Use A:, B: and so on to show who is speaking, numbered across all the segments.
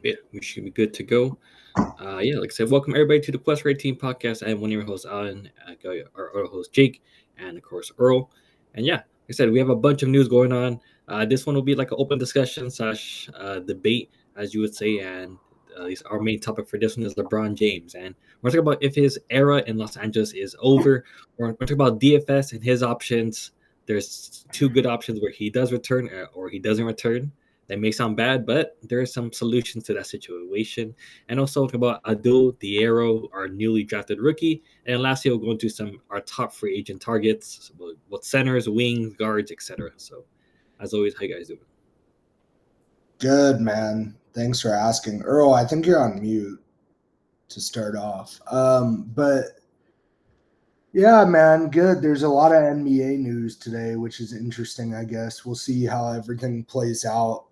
A: Yeah, we should be good to go. Like I said, welcome everybody to the Plus Rate Team podcast. I am one of your hosts, Allan. I got our other host, Jake, and of course, Earl. And yeah, like I said, we have a bunch of news going on. This one will be like an open discussion slash debate, as you would say. And at least our main topic for this one is LeBron James. And we're talking about if his era in Los Angeles is over. We're talking about DFS and his options. There's two good options where he does return or he doesn't return. That may sound bad, but there are some solutions to that situation. And also talk about Adou Thiero, our newly drafted rookie. And lastly, we'll go into some our top free agent targets, what centers, wings, guards, etc. So, as always, how you guys doing?
B: Good, man. Thanks for asking. Earl, I think you're on mute to start off. But yeah, man, good. There's a lot of NBA news today, which is interesting, I guess. We'll see how everything plays out.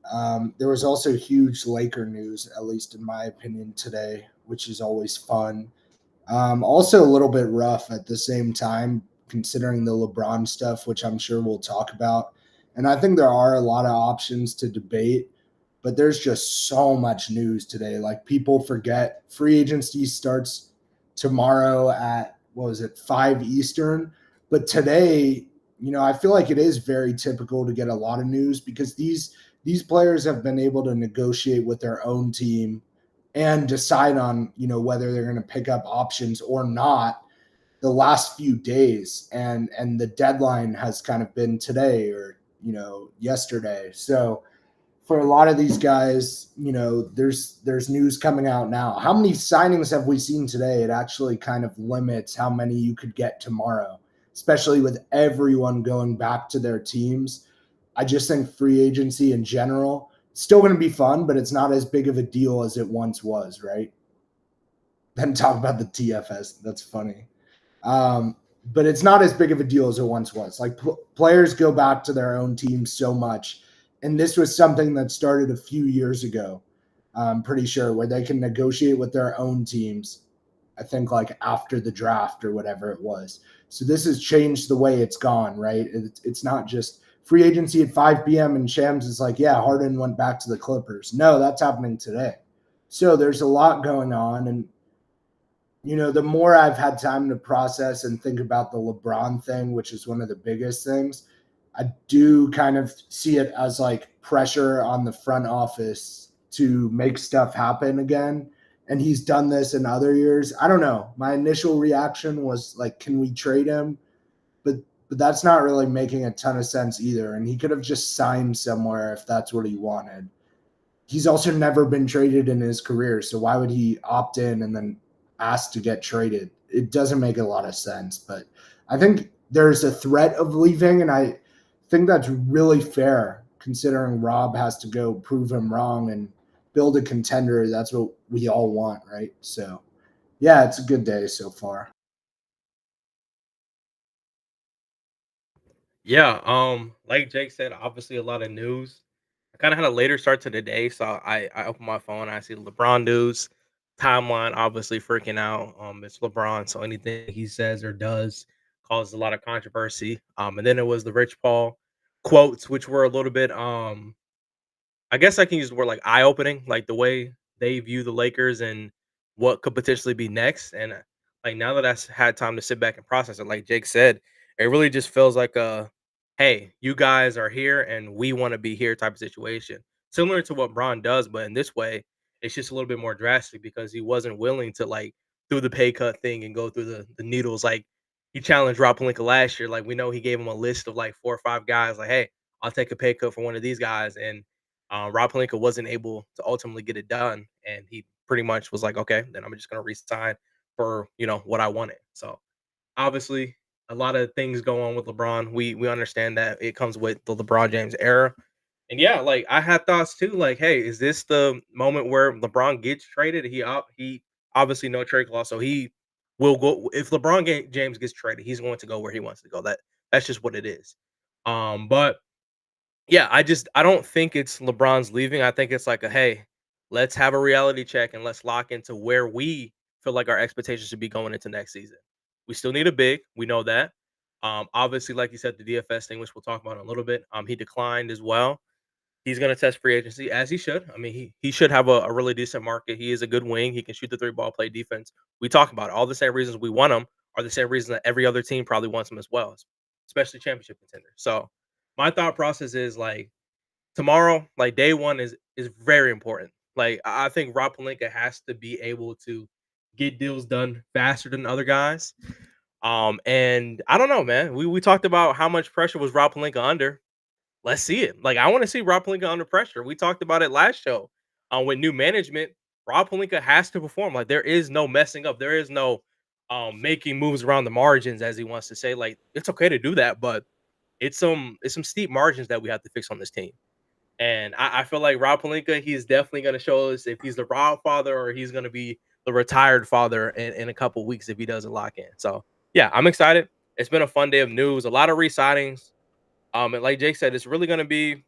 B: There was also huge Laker news, at least in my opinion, today, which is always fun. Also a little bit rough at the same time, considering the LeBron stuff, which I'm sure we'll talk about. And I think there are a lot of options to debate, but there's just so much news today. Like people forget free agency starts tomorrow at what was it, 5 Eastern. But today, I feel like it is very typical to get a lot of news because these players have been able to negotiate with their own team and decide on whether they're going to pick up options or not the last few days, and the deadline has kind of been today or yesterday. So for a lot of these guys, there's news coming out now. How many signings have we seen today? It actually kind of limits how many you could get tomorrow, especially with everyone going back to their teams. I just think free agency in general still going to be fun, but it's not as big of a deal as it once was, right? Then talk about the TFS. That's funny. But it's not as big of a deal as it once was. Like players go back to their own teams so much. And this was something that started a few years ago, I'm pretty sure, where they can negotiate with their own teams, I think like after the draft or whatever it was. So this has changed the way it's gone, right? It's not just free agency at 5 p.m. and Shams is like, yeah, Harden went back to the Clippers. No, that's happening today. So there's a lot going on. And the more I've had time to process and think about the LeBron thing, which is one of the biggest things, I do kind of see it as like pressure on the front office to make stuff happen again. And he's done this in other years. I don't know. My initial reaction was like, can we trade him? But that's not really making a ton of sense either. And he could have just signed somewhere if that's what he wanted. He's also never been traded in his career. So why would he opt in and then asked to get traded? It doesn't make a lot of sense, but I think there's a threat of leaving, and I think that's really fair considering Rob has to go prove him wrong and build a contender. That's what we all want, right? So yeah, it's a good day so far.
C: Yeah, like Jake said, obviously a lot of news. I kind of had a later start to the day, so I opened my phone. I see LeBron news timeline, obviously freaking out. It's LeBron, so anything he says or does causes a lot of controversy. And then it was the Rich Paul quotes, which were a little bit I guess I can use the word like eye opening, like the way they view the Lakers and what could potentially be next. And like now that I've had time to sit back and process it, like Jake said, it really just feels like a hey, you guys are here and we want to be here type of situation. Similar to what Braun does, but in this way, it's just a little bit more drastic because he wasn't willing to like do the pay cut thing and go through the needles. Like he challenged Rob Pelinka last year. Like we know he gave him a list of like 4 or 5 guys, like, hey, I'll take a pay cut for one of these guys. And Rob Pelinka wasn't able to ultimately get it done, and he pretty much was like, "Okay, then I'm just going to resign for what I wanted." So obviously, a lot of things go on with LeBron. We understand that it comes with the LeBron James era, and yeah, like I had thoughts too. Like, hey, is this the moment where LeBron gets traded? He obviously no trade clause, so he will go. If James gets traded, he's going to go where he wants to go. That's just what it is. But yeah, I don't think it's LeBron's leaving. I think it's like a hey, let's have a reality check and let's lock into where we feel like our expectations should be going into next season. We still need a big, we know that. Obviously, like you said, the DFS thing, which we'll talk about in a little bit. He declined as well. He's going to test free agency as he should. I mean, he should have a really decent market. He is a good wing. He can shoot the 3-ball, play defense. We talk about it. All the same reasons we want him are the same reasons that every other team probably wants him as well, especially championship contender. So my thought process is like tomorrow, like day one is very important. Like I think Rob Pelinka has to be able to get deals done faster than other guys. And I don't know, man. We talked about how much pressure was Rob Pelinka under. Let's see it. Like I want to see Rob Pelinka under pressure. We talked about it last show. With new management, Rob Pelinka has to perform. Like there is no messing up. There is no making moves around the margins, as he wants to say. Like it's okay to do that, but it's some steep margins that we have to fix on this team. And I feel like Rob Pelinka, he's definitely going to show us if he's the Rob father or he's going to be the retired father in a couple weeks if he doesn't lock in. So yeah, I'm excited. It's been a fun day of news. A lot of re-signings. And like Jake said, it's really going to be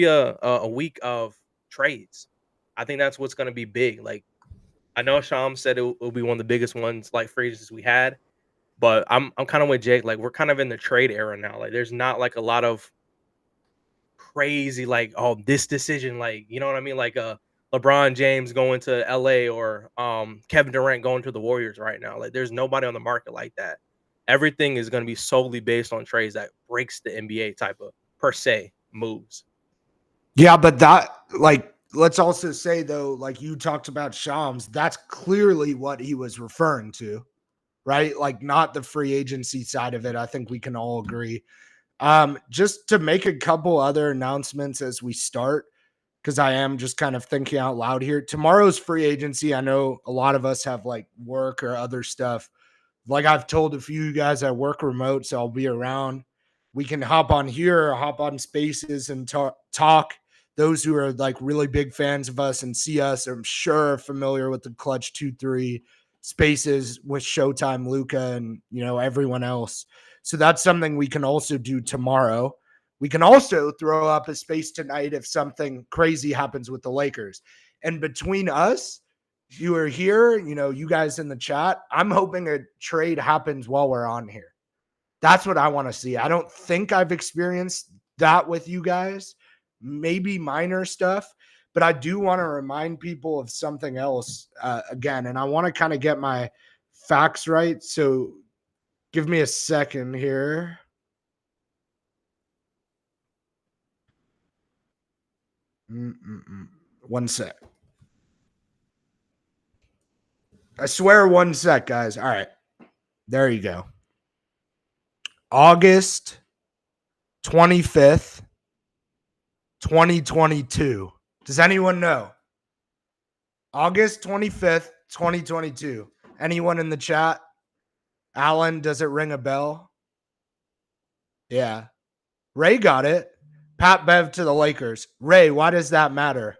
C: a week of trades. I think that's what's going to be big. Like I know Sham said it will be one of the biggest ones like free agents we had, but I'm kind of with Jake. Like we're kind of in the trade era now. Like there's not like a lot of crazy like this decision, like you know what I mean, like LeBron James going to LA or Kevin Durant going to the Warriors right now. Like there's nobody on the market like that. Everything is going to be solely based on trades that breaks the NBA type of per se moves.
B: Yeah, but that like let's also say though, like you talked about Shams, that's clearly what he was referring to, right? Like not the free agency side of it. I think we can all agree. Just to make a couple other announcements as we start, because I am just kind of thinking out loud here. Tomorrow's free agency. I know a lot of us have like work or other stuff. Like I've told a few guys I work remote, so I'll be around. We can hop on here or hop on Spaces and talk. Those who are like really big fans of us and see us, I'm sure are familiar with the Klutch 2-3 Spaces with Showtime, Luca, and everyone else. So that's something we can also do tomorrow. We can also throw up a space tonight if something crazy happens with the Lakers. And between us, you are here, you guys in the chat, I'm hoping a trade happens while we're on here. That's what I want to see. I don't think I've experienced that with you guys. Maybe minor stuff, but I do want to remind people of something else again, and I want to kind of get my facts right. So give me a second here. One sec. I swear 1 sec, guys. All right. There you go. August 25th, 2022. Does anyone know? August 25th, 2022. Anyone in the chat? Allan, does it ring a bell? Yeah. Ray got it. Pat Bev to the Lakers. Ray, why does that matter?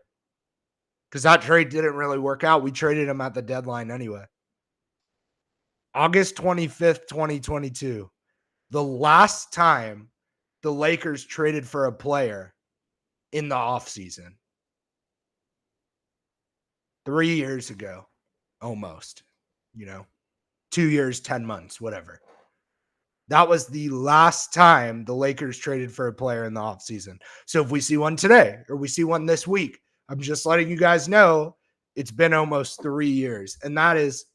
B: Because that trade didn't really work out. We traded him at the deadline anyway. August 25th, 2022. The last time the Lakers traded for a player in the offseason. 3 years ago, almost. 2 years, 10 months, whatever. That was the last time the Lakers traded for a player in the offseason. So if we see one today or we see one this week, I'm just letting you guys know it's been almost 3 years. And that is,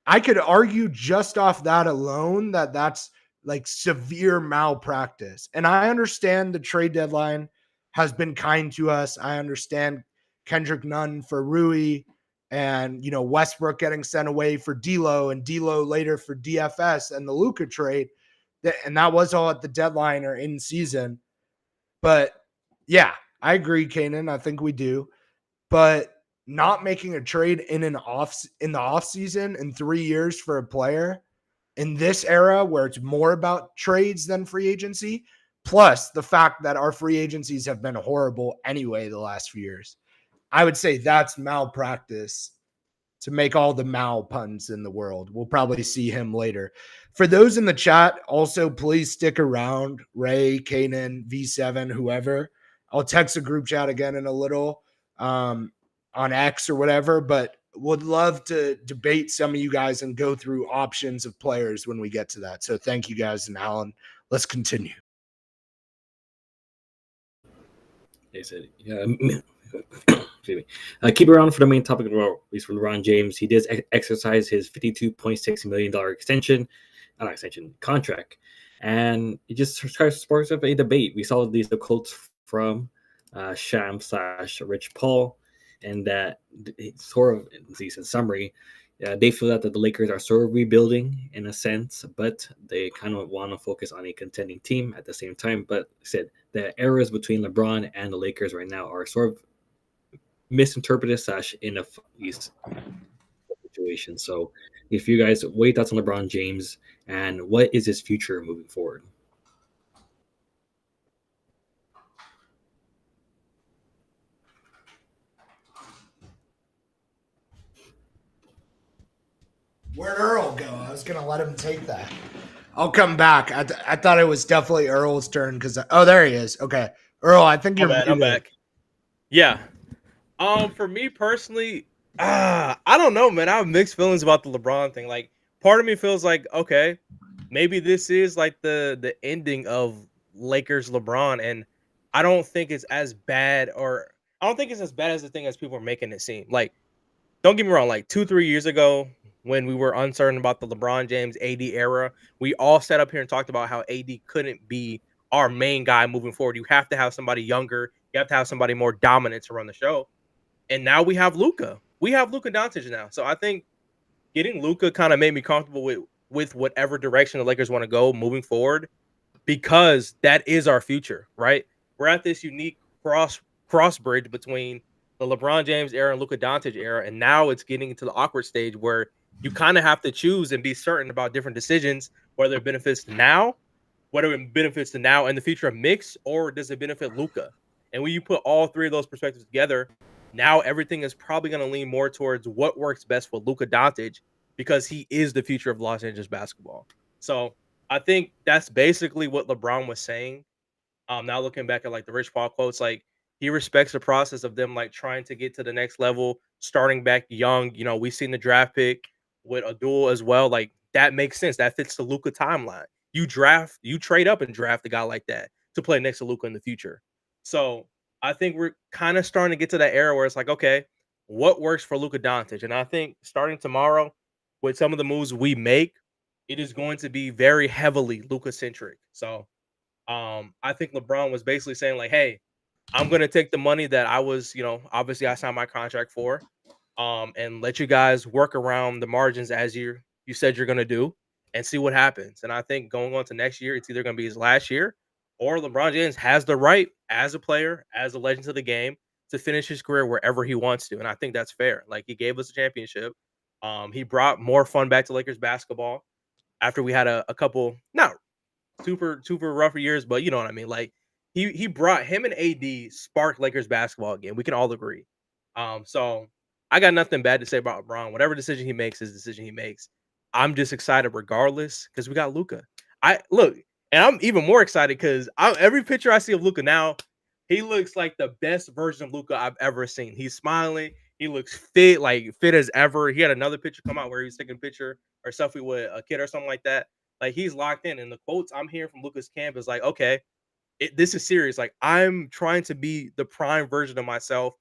B: I could argue just off that alone that that's like severe malpractice. And I understand the trade deadline has been kind to us. I understand Kendrick Nunn for Rui and, Westbrook getting sent away for D'Lo and D'Lo later for DFS and the Luka trade. And that was all at the deadline or in season. But yeah, I agree, Kaden. I think we do. But not making a trade in the off season in 3 years for a player in this era where it's more about trades than free agency, plus the fact that our free agencies have been horrible anyway the last few years. I would say that's malpractice to make all the mal puns in the world. We'll probably see him later. For those in the chat, also please stick around. Ray, Kanan, V7, whoever. I'll text a group chat again in a little on X or whatever, but would love to debate some of you guys and go through options of players when we get to that. So thank you guys. And Allan, let's continue.
A: They said, yeah. Excuse me. Keep around for the main topic of at least for LeBron James. He did exercise his $52.6 million extension contract, and it just sparks up a debate. We saw these quotes from Sham / Rich Paul, and that sort of, at least in summary, they feel that the Lakers are sort of rebuilding in a sense, but they kind of want to focus on a contending team at the same time. But said the eras between LeBron and the Lakers right now are sort of misinterpreted / in these situations. So, if you guys, what are your thoughts on LeBron James and what is his future moving forward?
B: Where'd Earl go? I was gonna let him take that. I'll come back. I thought it was definitely Earl's turn because there he is. Okay, Earl, I think you're.
C: I'm back. Yeah. For me personally, I don't know, man. I have mixed feelings about the LeBron thing. Like, part of me feels like, okay, maybe this is like the ending of Lakers LeBron, and I don't think it's as bad, or I don't think it's as bad as the thing as people are making it seem. Like, don't get me wrong, like 2-3 years ago, when we were uncertain about the LeBron James AD era, we all sat up here and talked about how AD couldn't be our main guy moving forward. You have to have somebody younger, you have to have somebody more dominant to run the show. And now we have Luka. We have Luka Doncic now. So I think getting Luka kind of made me comfortable with whatever direction the Lakers want to go moving forward, because that is our future, right? We're at this unique cross bridge between the LeBron James era and Luka Doncic era, and now it's getting into the awkward stage where you kind of have to choose and be certain about different decisions, whether it benefits now, whether it benefits the now and the future of Mix, or does it benefit Luka? And when you put all three of those perspectives together, now everything is probably going to lean more towards what works best for Luka Doncic, because he is the future of Los Angeles basketball. So I think that's basically what LeBron was saying. Now looking back at like the Rich Paul quotes, like he respects the process of them like trying to get to the next level, starting back young. You know, we've seen the draft pick with Adou as well. Like that makes sense. That fits the Luka timeline. You trade up and draft a guy like that to play next to Luka in the future. So I think we're kind of starting to get to that era where it's like, okay, what works for Luka Doncic? And I think starting tomorrow, with some of the moves we make, it is going to be very heavily Luka centric. So I think LeBron was basically saying like, hey, I'm going to take the money that I was, obviously I signed my contract for, and let you guys work around the margins as you said you're going to do, and see what happens. And I think going on to next year, it's either going to be his last year, or LeBron James has the right as a player, as a legend of the game, to finish his career wherever he wants to. And I think that's fair. Like he gave us a championship. He brought more fun back to Lakers basketball after we had a couple not super rougher years, but you know what I mean. Like he brought him and AD sparked Lakers basketball again. We can all agree. So I got nothing bad to say about LeBron. Whatever decision he makes is the decision he makes. I'm just excited regardless because we got Luka. I look, and I'm even more excited because every picture I see of Luka now, he looks like the best version of Luka I've ever seen. He's smiling. He looks fit, like fit as ever. He had another picture come out where he was taking a picture or selfie with a kid or something like that. Like he's locked in. And the quotes I'm hearing from Luka's camp is like, okay, this is serious. Like I'm trying to be the prime version of myself,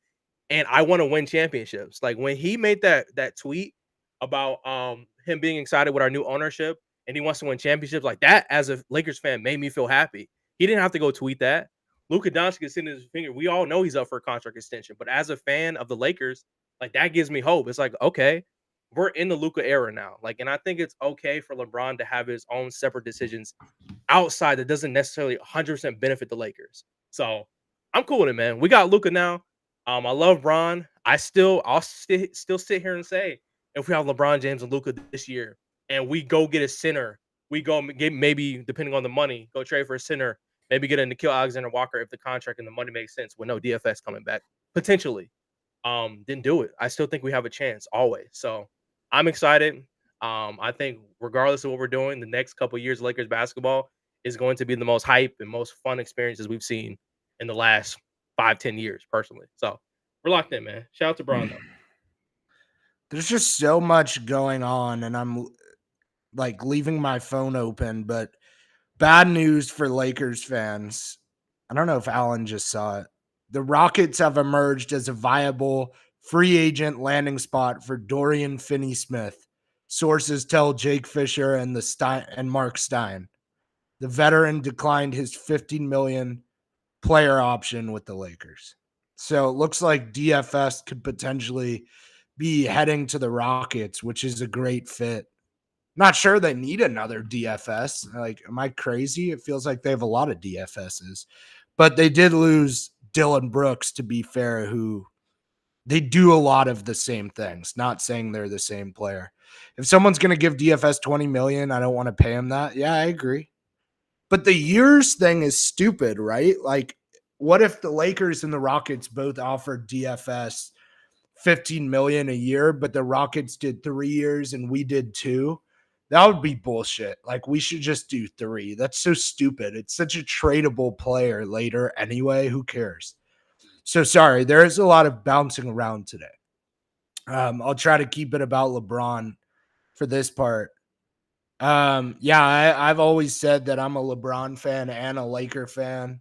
C: and I want to win championships. Like when he made that tweet about him being excited with our new ownership and he wants to win championships, like that as a Lakers fan made me feel happy. He didn't have to go tweet that. Luka Doncic is sitting his finger. We all know he's up for a contract extension, but as a fan of the Lakers, like that gives me hope. It's like, okay, we're in the Luka era now. Like, and I think it's okay for LeBron to have his own separate decisions outside that doesn't necessarily 100% benefit the Lakers. So I'm cool with it, man. We got Luka now. I love Bron. I'll still sit here and say, if we have LeBron James and Luka this year, and we go get a center, we go get, maybe depending on the money, go trade for a center, maybe get a Nickeil Alexander-Walker if the contract and the money makes sense with no DFS coming back potentially. Then do it. I still think we have a chance always. So I'm excited. I think regardless of what we're doing, the next couple of years of Lakers basketball is going to be the most hype and most fun experiences we've seen in the last 5-10 years personally. So we're locked in, man. Shout out to Bron though.
B: There's just so much going on, and I'm like leaving my phone open, but bad news for Lakers fans. I don't know if Allan just saw it. the Rockets have emerged as a viable free agent landing spot for Dorian Finney-Smith. Sources tell Jake Fisher and Mark Stein. The veteran declined his $15 million player option with the Lakers. So it looks like DFS could potentially be heading to the Rockets, which is a great fit. Not sure they need another DFS. Like, am I crazy? It feels like they have a lot of DFSs. But they did lose Dylan Brooks, to be fair, who they do a lot of the same things. Not saying they're the same player. If someone's going to give DFS $20 million, I don't want to pay him that. Yeah, I agree. But the years thing is stupid, right? Like, what if the Lakers and the Rockets both offered DFS $15 million a year, but the Rockets did 3 years and we did 2? That would be bullshit. Like, we should just do 3. That's so stupid. It's such a tradable player later anyway. Who cares? So sorry, there is a lot of bouncing around today. I'll try to keep it about LeBron for this part. I've always said that I'm a LeBron fan and a Laker fan.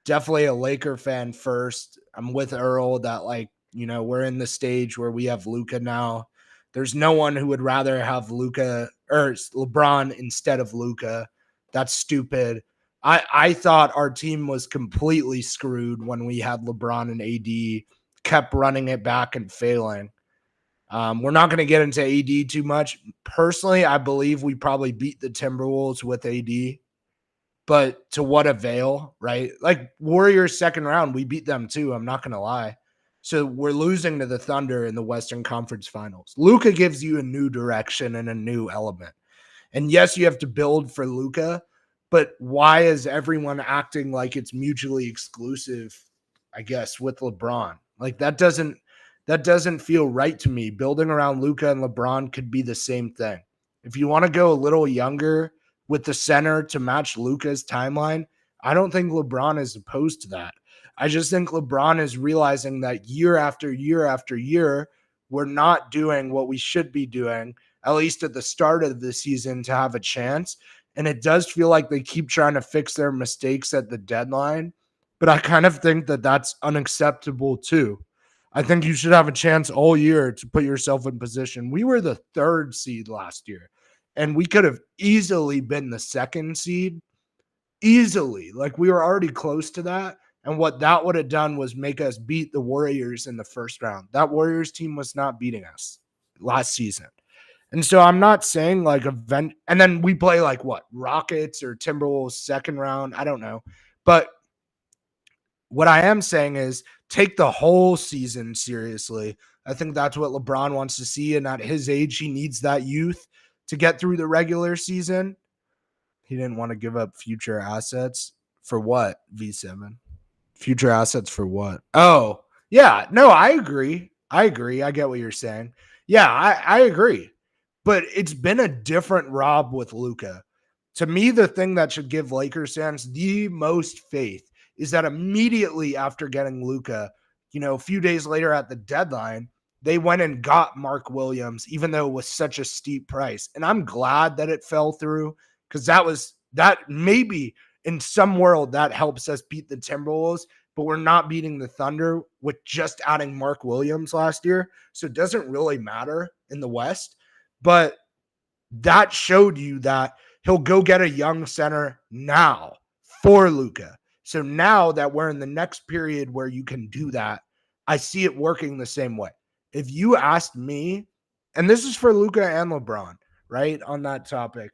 B: Definitely a Laker fan first. I'm with Earl that, like, you know, we're in the stage where we have Luka now. There's no one who would rather have Luka or LeBron instead of Luka. That's stupid. I thought our team was completely screwed when we had LeBron and AD, kept running it back and failing. We're not going to get into AD too much. Personally, I believe we probably beat the Timberwolves with AD, but to what avail, right? Like, Warriors second round, we beat them too. I'm not going to lie. So we're losing to the Thunder in the Western Conference Finals. Luka gives you a new direction and a new element. And yes, you have to build for Luka, but why is everyone acting like it's mutually exclusive, I guess, with LeBron? Like, that doesn't feel right to me. Building around Luka and LeBron could be the same thing. If you want to go a little younger with the center to match Luka's timeline, I don't think LeBron is opposed to that. I just think LeBron is realizing that year after year after year, we're not doing what we should be doing, at least at the start of the season, to have a chance. And it does feel like they keep trying to fix their mistakes at the deadline. But I kind of think that that's unacceptable too. I think you should have a chance all year to put yourself in position. We were the 3rd seed last year, and we could have easily been the 2nd seed. Easily. Like, we were already close to that. And what that would have done was make us beat the Warriors in the first round. That Warriors team was not beating us last season. And so I'm not saying like event, and then we play like what, Rockets or Timberwolves second round. I don't know. But what I am saying is take the whole season seriously. I think that's what LeBron wants to see. And at his age, he needs that youth to get through the regular season. He didn't want to give up future assets for what, V7? Future assets for what? Oh, yeah. No, I agree. I get what you're saying. Yeah, I agree. But it's been a different Rob with Luka. To me, the thing that should give Lakers fans the most faith is that immediately after getting Luka, you know, a few days later at the deadline, they went and got Mark Williams, even though it was such a steep price. And I'm glad that it fell through, because that maybe in some world that helps us beat the Timberwolves, but we're not beating the Thunder with just adding Mark Williams last year. So it doesn't really matter in the West. But that showed you that he'll go get a young center now for Luka. So now that we're in the next period where you can do that, I see it working the same way. If you asked me, and this is for Luka and LeBron, right, on that topic,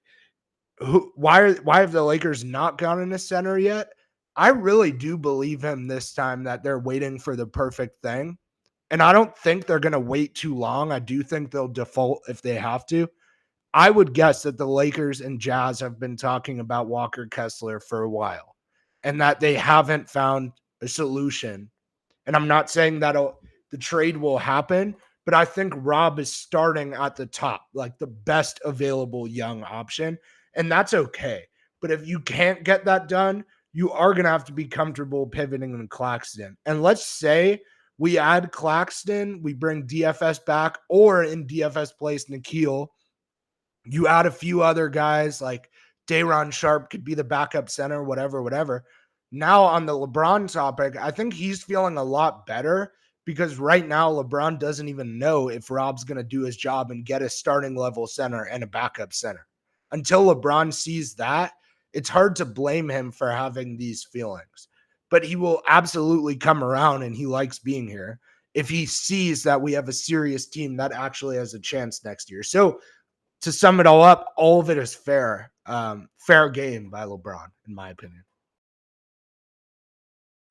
B: why have the Lakers not gotten a center yet? I really do believe him this time that they're waiting for the perfect thing. And I don't think they're going to wait too long. I do think they'll default if they have to. I would guess that the Lakers and Jazz have been talking about Walker Kessler for a while and that they haven't found a solution. And I'm not saying that the trade will happen, but I think Rob is starting at the top, like the best available young option. And that's okay. But if you can't get that done, you are going to have to be comfortable pivoting in Claxton. And let's say we add Claxton, we bring DFS back, or in DFS place Nikhil. You add a few other guys like Day'Ron Sharpe could be the backup center, whatever. Now on the LeBron topic, I think he's feeling a lot better because right now LeBron doesn't even know if Rob's going to do his job and get a starting level center and a backup center. Until LeBron sees that, it's hard to blame him for having these feelings. But he will absolutely come around, and he likes being here if he sees that we have a serious team that actually has a chance next year. So to sum it all up, all of it is fair. Fair game by LeBron, in my opinion.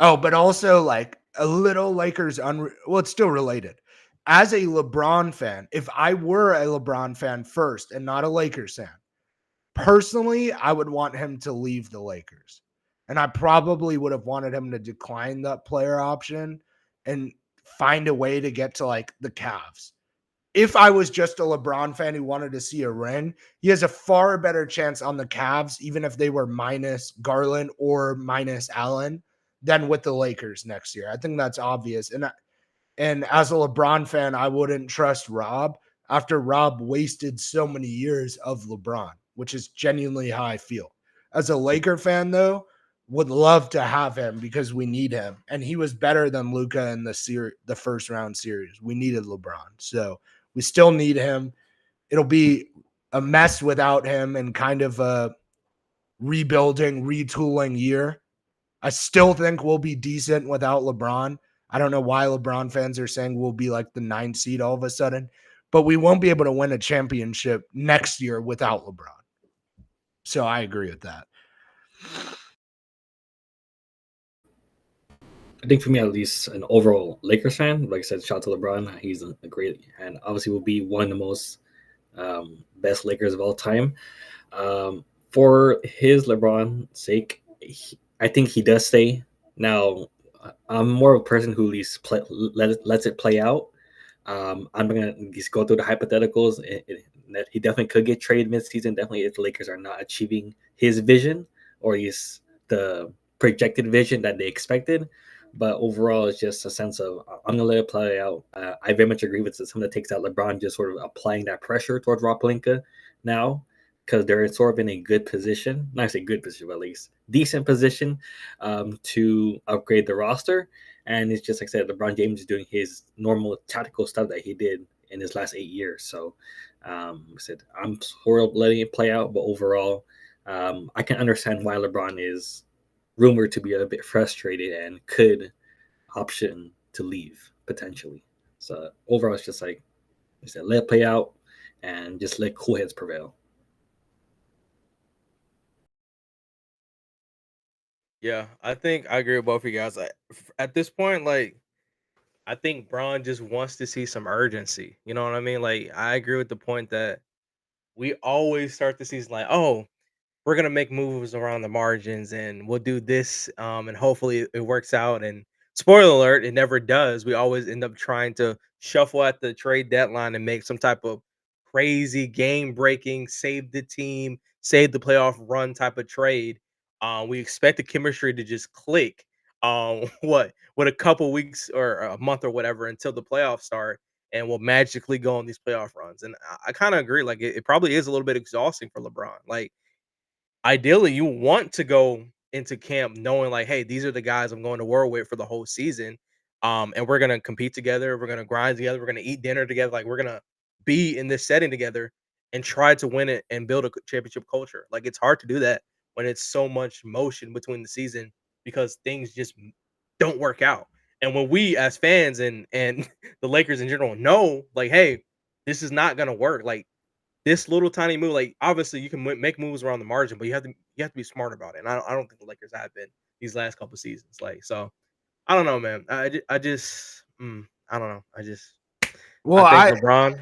B: Oh, but also like a little Lakers well, it's still related. As a LeBron fan, if I were a LeBron fan first and not a Lakers fan, personally, I would want him to leave the Lakers. And I probably would have wanted him to decline that player option and find a way to get to like the Cavs. If I was just a LeBron fan who wanted to see a ring, he has a far better chance on the Cavs, even if they were minus Garland or minus Allan, than with the Lakers next year. I think that's obvious. And as a LeBron fan, I wouldn't trust Rob after Rob wasted so many years of LeBron, which is genuinely how I feel. As a Laker fan, though, would love to have him because we need him. And he was better than Luka in the first round series. We needed LeBron. So we still need him. It'll be a mess without him and kind of a rebuilding, retooling year. I still think we'll be decent without LeBron. I don't know why LeBron fans are saying we'll be like the 9th seed all of a sudden, but we won't be able to win a championship next year without LeBron. So I agree with that.
A: I think for me, at least, an overall Lakers fan, like I said, shout out to LeBron. He's a great, and obviously will be one of the most best Lakers of all time. For his LeBron sake, I think he does stay. Now, I'm more of a person who at least lets it play out. I'm going to just go through the hypotheticals. That he definitely could get traded midseason. Definitely, if the Lakers are not achieving his vision or the projected vision that they expected. But overall, it's just a sense of I'm going to let it play out. I very much agree with some of the takes that LeBron just sort of applying that pressure towards Rob Pelinka now, because they're sort of in a good position, not say good position, but at least decent position to upgrade the roster. And it's just like I said, LeBron James is doing his normal tactical stuff that he did in his last 8 years. So I said I'm sort of letting it play out, but overall, I can understand why LeBron is rumored to be a bit frustrated and could option to leave potentially. So overall, it's just like I said, let it play out and just let cool heads prevail.
C: Yeah, I think I agree with both of you guys. At this point, like, I think Braun just wants to see some urgency. You know what I mean? Like, I agree with the point that we always start the season like, oh, we're gonna make moves around the margins and we'll do this, and hopefully it works out. And spoiler alert, it never does. We always end up trying to shuffle at the trade deadline and make some type of crazy game breaking, save the team, save the playoff run type of trade. We expect the chemistry to just click. What with a couple weeks or a month or whatever until the playoffs start, and we'll magically go on these playoff runs. And I kind of agree. Like it probably is a little bit exhausting for LeBron. Like ideally, you want to go into camp knowing like, hey, these are the guys I'm going to war with for the whole season. And we're gonna compete together, we're gonna grind together, we're gonna eat dinner together, like we're gonna be in this setting together and try to win it and build a championship culture. Like it's hard to do that when it's so much motion between the season because things just don't work out. And when we as fans and the Lakers in general know, like, hey, this is not gonna work. Like this little tiny move, like obviously you can make moves around the margin, but you have to be smart about it. And I don't think the Lakers have been these last couple seasons. Like so, I don't know, man. I just I don't know.
B: Well,
C: I think LeBron.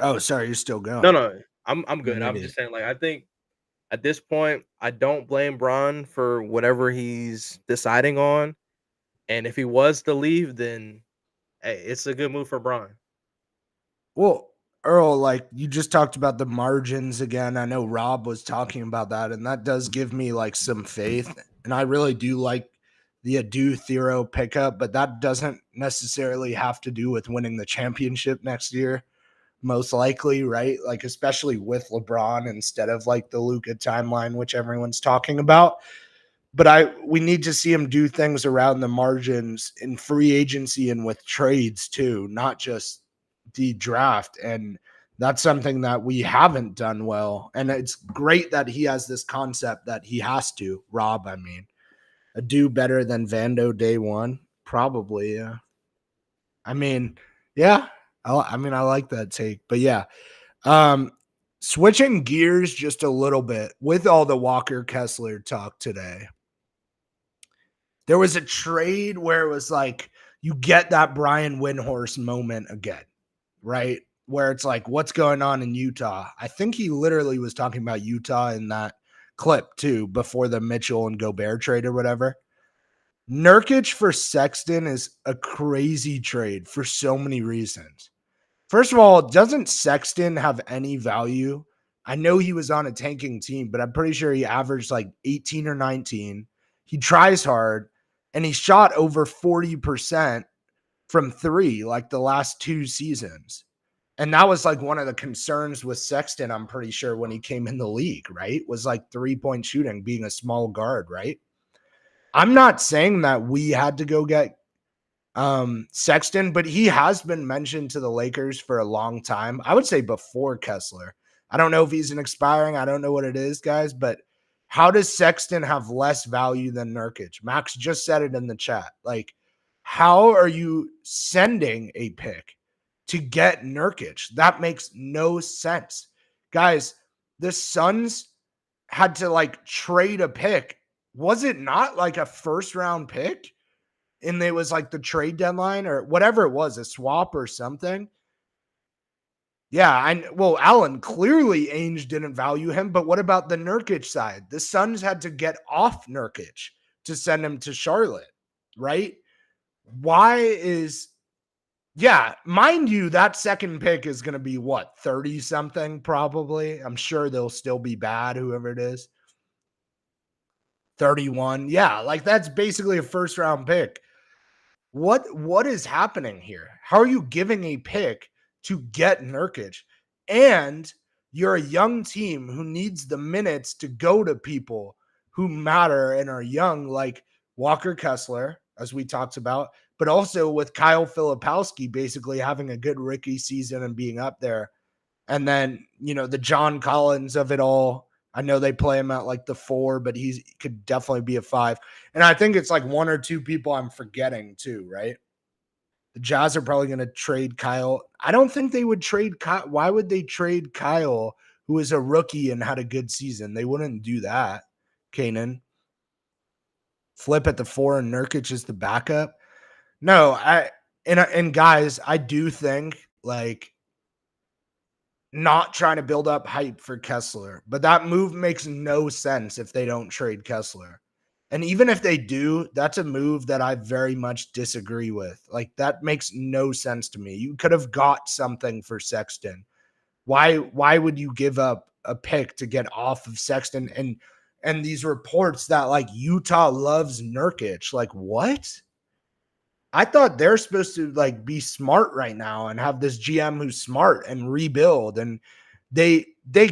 B: Oh, sorry, you're still going.
C: No, I'm
B: You're
C: good.
B: an
C: I'm
B: idiot.
C: just saying, like I think at this point, I don't blame Bron for whatever he's deciding on. And if he was to leave, then hey, it's a good move for Bron.
B: Well, Earl, like you just talked about the margins again. I know Rob was talking about that, and that does give me like some faith. And I really do like the Adou Thiero pickup, but that doesn't necessarily have to do with winning the championship next year, most likely, right? Like, especially with LeBron instead of like the Luka timeline, which everyone's talking about. But we need to see him do things around the margins in free agency and with trades too, not just the draft. And that's something that we haven't done well. And it's great that he has this concept that he has to, Rob, I mean, do better than Vando day one. Probably, yeah. I mean, yeah. I mean, I like that take. But yeah. Switching gears just a little bit with all the Walker Kessler talk today. There was a trade where it was like you get that Brian Windhorst moment again, right? Where it's like, what's going on in Utah? I think he literally was talking about Utah in that clip too, before the Mitchell and Gobert trade or whatever. Nurkic for Sexton is a crazy trade for so many reasons. First of all, doesn't Sexton have any value? I know he was on a tanking team, but I'm pretty sure he averaged like 18 or 19. He tries hard, and he shot over 40% from three like the last 2 seasons. And that was like one of the concerns with Sexton, I'm pretty sure, when he came in the league, right? Was like 3-point shooting, being a small guard, right? I'm not saying that we had to go get Sexton, but he has been mentioned to the Lakers for a long time. I would say before Kessler. I don't know if he's an expiring. I don't know what it is, guys, but how does Sexton have less value than Nurkic? Max just said it in the chat. Like, how are you sending a pick to get Nurkic? That makes no sense. Guys, the Suns had to like trade a pick. Was it not like a first round pick? And it was like the trade deadline or whatever it was, a swap or something. Yeah, well, Allan, clearly Ainge didn't value him, but what about the Nurkic side? The Suns had to get off Nurkic to send him to Charlotte, right? Yeah, mind you, that second pick is going to be what, 30 something probably. I'm sure they'll still be bad, whoever it is. 31. Yeah, like that's basically a first round pick. What is happening here? How are you giving a pick to get Nurkic? And you're a young team who needs the minutes to go to people who matter and are young, like Walker Kessler, as we talked about, but also with Kyle Filipowski basically having a good rookie season and being up there. And then, the John Collins of it all. I know they play him at like the 4, but he could definitely be a 5. And I think it's like 1 or 2 people I'm forgetting too, right? The Jazz are probably going to trade Kyle. I don't think they would trade Kyle. Why would they trade Kyle, who is a rookie and had a good season? They wouldn't do that. Kaden. Flip at the 4 and Nurkic is the backup. No, and guys, I do think like not trying to build up hype for Kessler, but that move makes no sense if they don't trade Kessler. And even if they do, that's a move that I very much disagree with. Like that makes no sense to me. You could have got something for Sexton. Why would you give up a pick to get off of Sexton? And these reports that like Utah loves Nurkic, like what? I thought they're supposed to like be smart right now and have this GM who's smart and rebuild. And they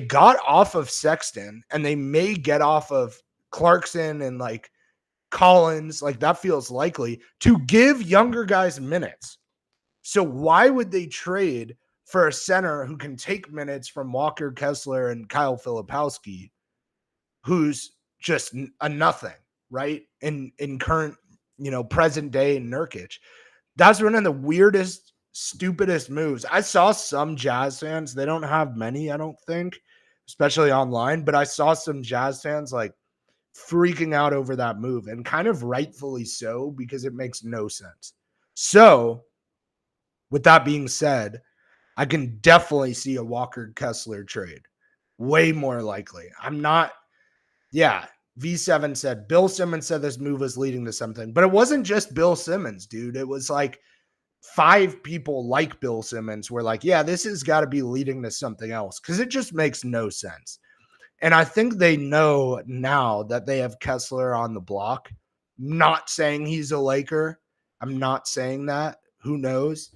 B: got off of Sexton and they may get off of Clarkson and like Collins. Like that feels likely to give younger guys minutes. So why would they trade for a center who can take minutes from Walker Kessler and Kyle Filipowski, who's just a nothing, right? In current, present day Nurkic. That's one of the weirdest, stupidest moves. I saw some Jazz fans, they don't have many, I don't think, especially online, but I saw some Jazz fans like freaking out over that move, and kind of rightfully so, because it makes no sense. So, with that being said, I can definitely see a Walker Kessler trade. Way more likely. V7 said, Bill Simmons said this move was leading to something. But it wasn't just Bill Simmons, dude. It was like 5 people like Bill Simmons were like, yeah, this has got to be leading to something else, because it just makes no sense. And I think they know now that they have Kessler on the block. Not saying he's a Laker. I'm not saying that. Who knows?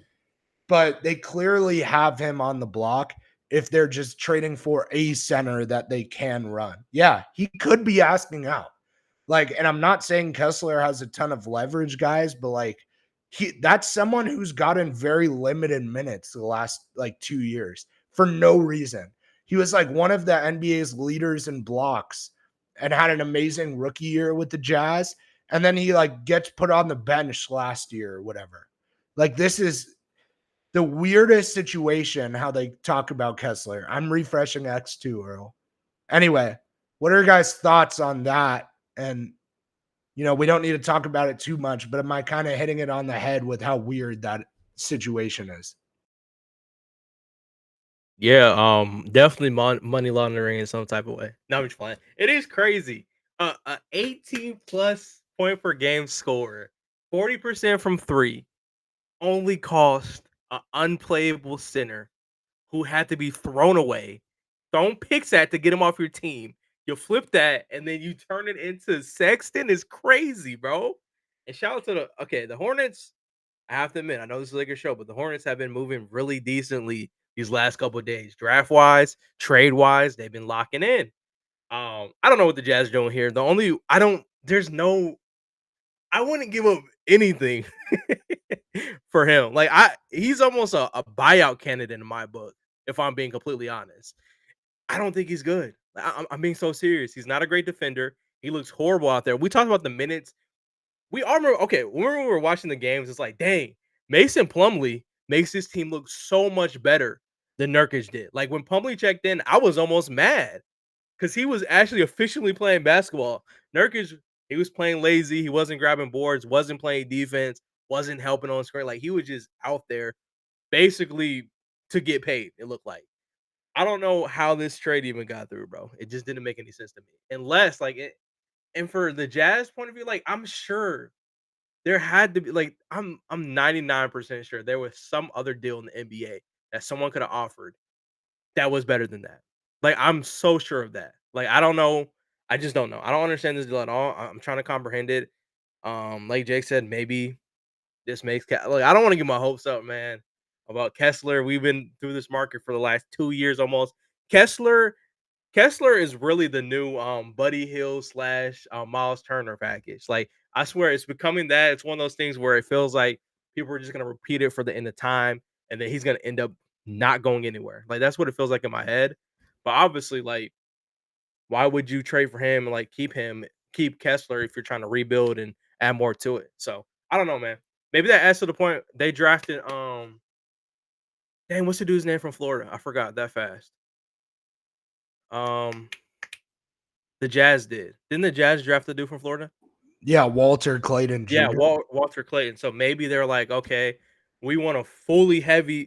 B: But they clearly have him on the block if they're just trading for a center that they can run. Yeah, he could be asking out. Like, and I'm not saying Kessler has a ton of leverage, guys, but like that's someone who's gotten very limited minutes the last like 2 years for no reason. He was like one of the NBA's leaders in blocks and had an amazing rookie year with the Jazz. And then he like gets put on the bench last year or whatever. Like, this is the weirdest situation how they talk about Kessler. I'm refreshing X2, Earl. Anyway, what are your guys' thoughts on that? And, you know, we don't need to talk about it too much, but am I kind of hitting it on the head with how weird that situation is?
C: Yeah, definitely money laundering in some type of way. No, I'm just playing. It is crazy. A 18 plus point per game scorer, 40% from 3, only cost an unplayable center who had to be thrown away, thrown picks at to get him off your team. You flip that and then you turn it into Sexton is crazy, bro. And shout out to the Hornets. I have to admit, I know this is a Lakers show, but the Hornets have been moving really decently these last couple of days. Draft wise, trade wise, they've been locking in. I don't know what the Jazz are doing here. I wouldn't give up anything for him. Like, he's almost a buyout candidate in my book, if I'm being completely honest. I don't think he's good. I'm being so serious. He's not a great defender. He looks horrible out there. We talked about the minutes. We all remember, when we were watching the games, it's like, dang, Mason Plumlee makes this team look so much better than Nurkic did. Like, when Plumlee checked in, I was almost mad because he was actually efficiently playing basketball. Nurkic, he was playing lazy. He wasn't grabbing boards, wasn't playing defense, wasn't helping on screen. Like, he was just out there basically to get paid, it looked like. I don't know how this trade even got through, bro. It just didn't make any sense to me. Unless, like, and for the Jazz point of view, like, I'm sure there had to be, like, I'm 99% sure there was some other deal in the NBA that someone could have offered that was better than that. Like, I'm so sure of that. Like, I don't know. I just don't know. I don't understand this deal at all. I'm trying to comprehend it. Like Jake said, maybe this makes like, I don't want to get my hopes up, man, about Kessler. We've been through this market for the last 2 years almost. Kessler is really the new Buddy Hill / Miles Turner package. Like, I swear it's becoming that. It's one of those things where it feels like people are just gonna repeat it for the end of time, and then he's gonna end up not going anywhere. Like, that's what it feels like in my head. But obviously, like, why would you trade for him and like keep Kessler if you're trying to rebuild and add more to it? So I don't know, man. Maybe that adds to the point they drafted dang, what's the dude's name from Florida? I forgot that fast. Um The Jazz did. Didn't the Jazz draft the dude from Florida?
B: Yeah, Walter Clayton Jr.
C: Yeah, Walter Clayton. So maybe they're like, okay, we want to fully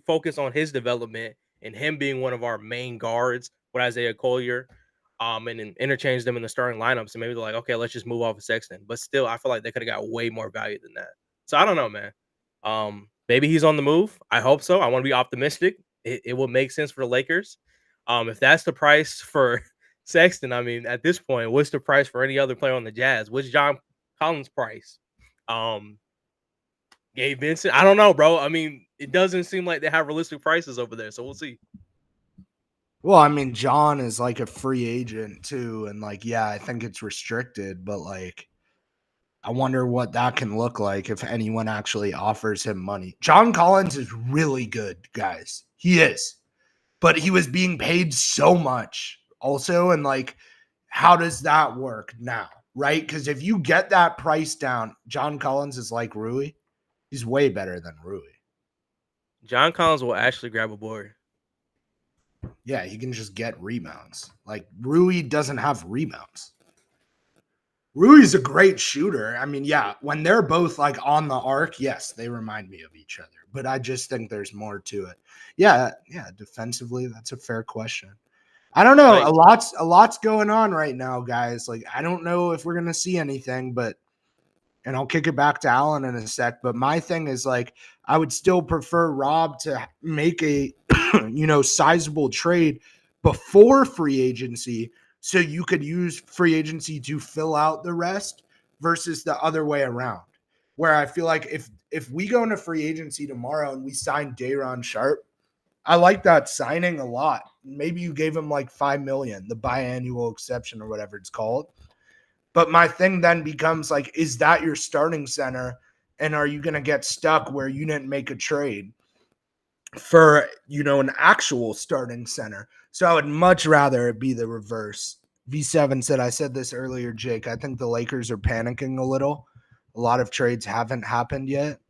C: focus on his development and him being one of our main guards with Isaiah Collier, and then interchange them in the starting lineup. So maybe they're like, okay, let's just move off of Sexton. But still, I feel like they could have got way more value than that. So I don't know, man. Maybe he's on the move. I hope so. I want to be optimistic. It will make sense for the Lakers. If that's the price for Sexton, I mean, at this point, what's the price for any other player on the Jazz? What's John Collins' price? Gabe Vincent? I don't know, bro. I mean, it doesn't seem like they have realistic prices over there, so we'll see.
B: Well, I mean, John is like a free agent too, and like, yeah, I think it's restricted, but like, I wonder what that can look like if anyone actually offers him money. John Collins is really good, guys. He is. But he was being paid so much also. And like, how does that work now? Right? Because if you get that price down, John Collins is like Rui. He's way better than Rui.
C: John Collins will actually grab a board.
B: Yeah, he can just get rebounds. Like, Rui doesn't have rebounds. Rui's a great shooter. I mean, yeah, when they're both like on the arc, yes, they remind me of each other. But I just think there's more to it. Yeah, defensively, that's a fair question. I don't know.
C: Like,
B: A lot's going on right now, guys. Like, I don't know if we're gonna see anything, but and I'll kick it back to Allan in a sec. But my thing is like, I would still prefer Rob to make a sizable trade before free agency, so you could use free agency to fill out the rest versus the other way around. Where I feel like if we go into free agency tomorrow and we sign Day'Ron Sharpe, I like that signing a lot. Maybe you gave him like $5 million, the biannual exception or whatever it's called. But my thing then becomes like, is that your starting center? And are you going to get stuck where you didn't make a trade for, an actual starting center? So I would much rather it be the reverse. V7 said, I said this earlier, Jake. I think the Lakers are panicking a little. A lot of trades haven't happened yet.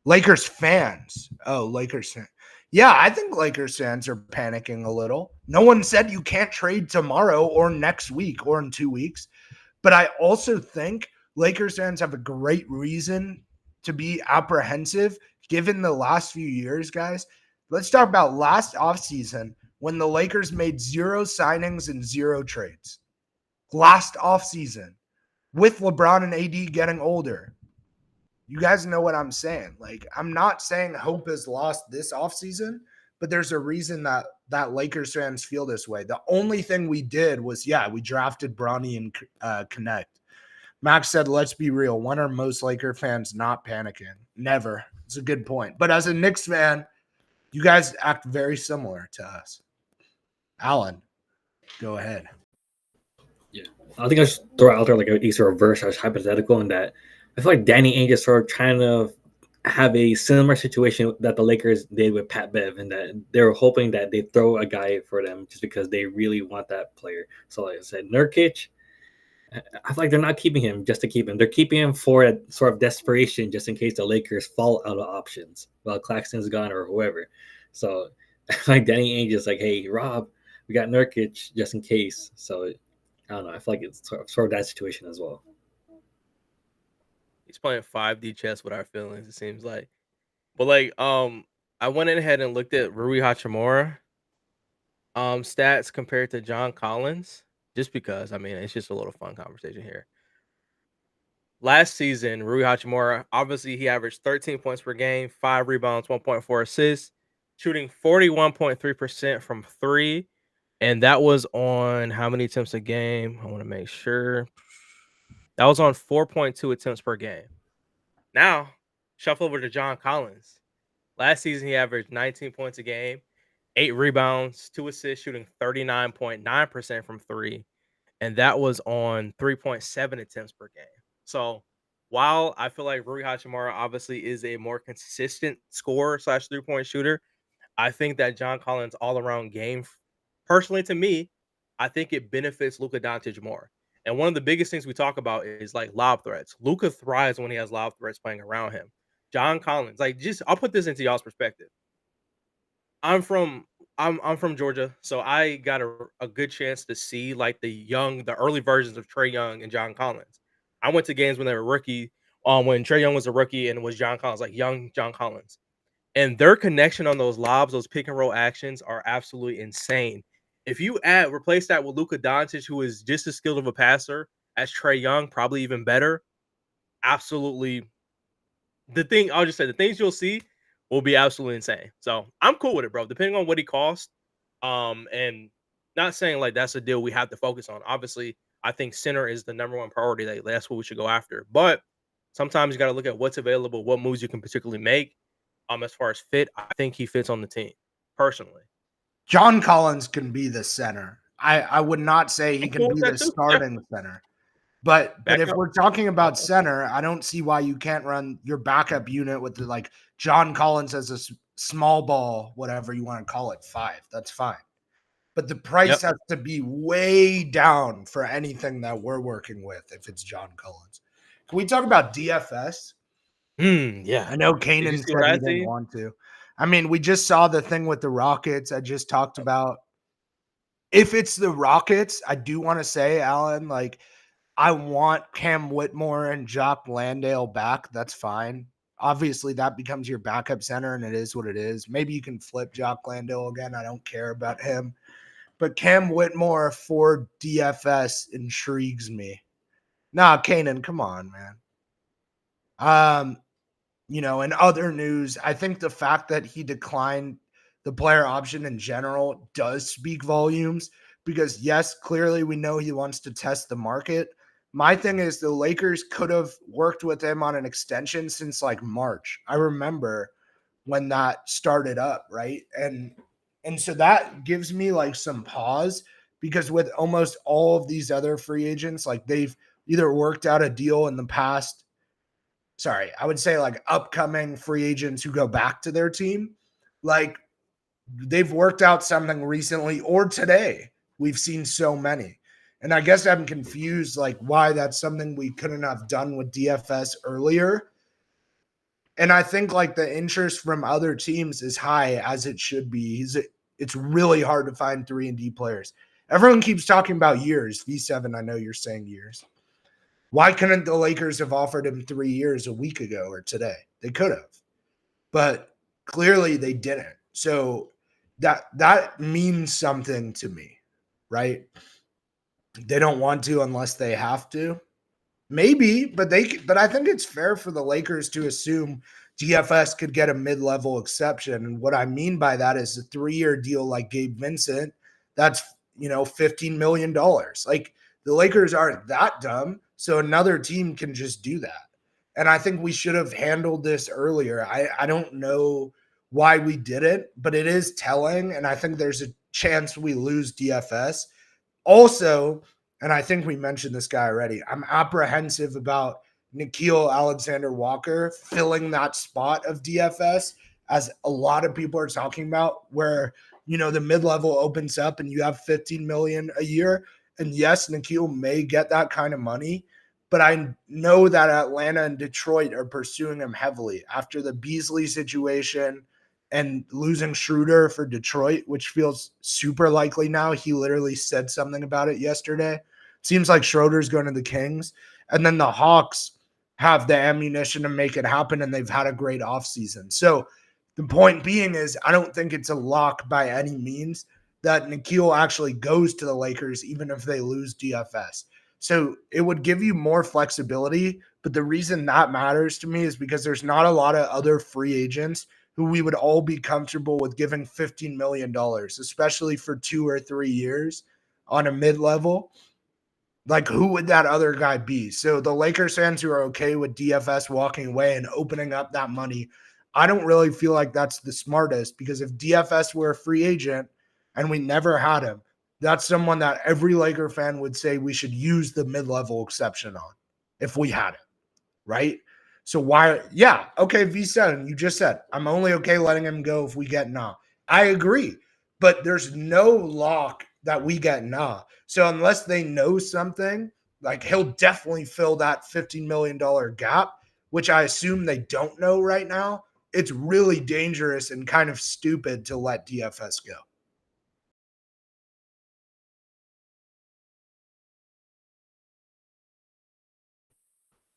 B: Lakers fans. Oh, Lakers fans. Yeah, I think Lakers fans are panicking a little. No one said you can't trade tomorrow or next week or in 2 weeks. But I also think Lakers fans have a great reason to be apprehensive given the last few years, guys. Let's talk about last offseason when the Lakers made 0 signings and 0 trades. Last offseason with LeBron and AD getting older. You guys know what I'm saying. Like, I'm not saying hope is lost this offseason, but there's a reason that Lakers fans feel this way. The only thing we did was, we drafted Bronny and Connect. Max said, let's be real. When are most Laker fans not panicking? Never. It's a good point. But as a Knicks fan, you guys act very similar to us. Allan, go ahead.
A: Yeah, I think I should throw out there like a sort of reverse as hypothetical in that I feel like Danny Ainge is sort of trying to have a similar situation that the Lakers did with Pat Bev, and that they were hoping that they throw a guy for them just because they really want that player. So, like I said, Nurkic, I feel like they're not keeping him just to keep him. They're keeping him for a sort of desperation, just in case the Lakers fall out of options while Claxton's gone or whoever. So, like Danny Ainge is like, hey, Rob, we got Nurkic just in case. So, I don't know. I feel like it's sort of that situation as well.
C: He's playing 5D chess with our feelings, it seems like. But like, I went ahead and looked at Rui Hachimura stats compared to John Collins, just because, I mean, it's just a little fun conversation here. Last season, Rui Hachimura, obviously he averaged 13 points per game, 5 rebounds, 1.4 assists, shooting 41.3% from 3. And that was on how many attempts a game? I want to make sure. That was on 4.2 attempts per game. Now, shuffle over to John Collins. Last season, he averaged 19 points a game, 8 rebounds, 2 assists, shooting 39.9% from 3. And that was on 3.7 attempts per game. So while I feel like Rui Hachimura obviously is a more consistent scorer / 3-point shooter, I think that John Collins' all-around game, personally to me, I think it benefits Luka Doncic more. And one of the biggest things we talk about is like lob threats. Luka thrives when he has lob threats playing around him. John Collins, I'll put this into y'all's perspective. I'm from Georgia, so I got a good chance to see like the early versions of Trae Young and John Collins. I went to games when they were rookie, when Trae Young was a rookie and it was John Collins, like young John Collins. And their connection on those lobs, those pick and roll actions are absolutely insane. If you replace that with Luka Doncic, who is just as skilled of a passer as Trae Young, probably even better, absolutely. I'll just say the things you'll see will be absolutely insane. So I'm cool with it, bro. Depending on what he costs, and not saying like that's a deal we have to focus on. Obviously, I think center is the number one priority. That's what we should go after. But sometimes you got to look at what's available, what moves you can particularly make. As far as fit, I think he fits on the team personally.
B: John Collins can be the center. I would not say he can be the starting center. But if we're talking about center, I don't see why you can't run your backup unit with like John Collins as a small ball, whatever you want to call it, 5. That's fine. But the price has to be way down for anything that we're working with if it's John Collins. Can we talk about DFS?
C: Yeah.
B: I know Kaden said he didn't want to. I mean, we just saw the thing with the Rockets. I just talked about. If it's the Rockets, I do want to say, Allan, like, I want Cam Whitmore and Jock Landale back. That's fine. Obviously, that becomes your backup center, and it is what it is. Maybe you can flip Jock Landale again. I don't care about him. But Cam Whitmore for DFS intrigues me. Nah, Kaden, come on, man. In other news, I think the fact that he declined the player option in general does speak volumes because, yes, clearly we know he wants to test the market. My thing is the Lakers could have worked with him on an extension since like March. I remember when that started up, right? And so that gives me like some pause because with almost all of these other free agents, like they've either worked out a deal in the past. Sorry, I would say like upcoming free agents who go back to their team, like they've worked out something recently or today. We've seen so many. And I guess I'm confused like why that's something we couldn't have done with DFS earlier. And I think like the interest from other teams is high as it should be. It's really hard to find 3-and-D players. Everyone keeps talking about years. V7, I know you're saying years. Why couldn't the Lakers have offered him 3 years a week ago or today? They could have. But clearly they didn't. So that means something to me, right? They don't want to unless they have to. Maybe, but I think it's fair for the Lakers to assume DFS could get a mid-level exception. And what I mean by that is a 3-year deal like Gabe Vincent, that's, $15 million. Like the Lakers aren't that dumb, so another team can just do that. And I think we should have handled this earlier. I don't know why we didn't, but it is telling, and I think there's a chance we lose DFS. Also, and I think we mentioned this guy already, I'm apprehensive about Nickeil Alexander-Walker filling that spot of DFS, as a lot of people are talking about, where, the mid-level opens up and you have $15 million a year. And yes, Nickeil may get that kind of money, but I know that Atlanta and Detroit are pursuing him heavily after the Beasley situation and losing Schroeder for Detroit, which feels super likely now. He literally said something about it yesterday. Seems like Schroeder's going to the Kings. And then the Hawks have the ammunition to make it happen, and they've had a great offseason. So the point being is I don't think it's a lock by any means that Nickeil actually goes to the Lakers, even if they lose DFS. So it would give you more flexibility. But the reason that matters to me is because there's not a lot of other free agents who we would all be comfortable with giving $15 million, especially for 2 or 3 years on a mid-level. Like, who would that other guy be? So the Lakers fans who are okay with DFS walking away and opening up that money, I don't really feel like that's the smartest, because if DFS were a free agent and we never had him, that's someone that every Laker fan would say we should use the mid-level exception on if we had it, right? So why? Yeah, okay, V7, you just said, I'm only okay letting him go if we get Nah. I agree, but there's no lock that we get Nah. So unless they know something, like he'll definitely fill that $15 million gap, which I assume they don't know right now. It's really dangerous and kind of stupid to let DFS go.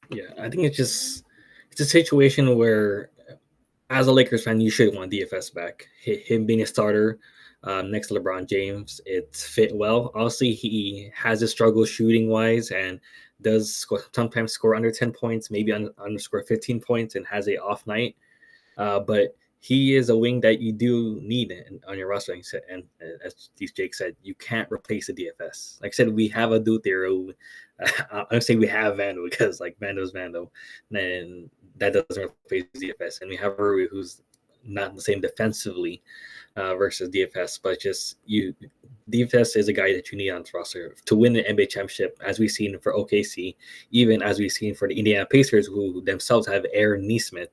A: Yeah, I think it's a situation where, as a Lakers fan, you should want DFS back. Him being a starter next to LeBron James, it's fit well. Obviously, he has a struggle shooting wise and does sometimes score under 10 points, maybe underscore 15 points, and has a off night. But he is a wing that you do need on your roster. And as Jake said, you can't replace the DFS. Like I said, we have Adou Thiero. I'm going to say we have Vando, because like Vando's Vando. And that doesn't replace DFS. And we have Rui, who's not the same defensively versus DFS, but just DFS is a guy that you need on the roster to win the NBA championship, as we've seen for OKC, even as we've seen for the Indiana Pacers, who themselves have Aaron Nesmith.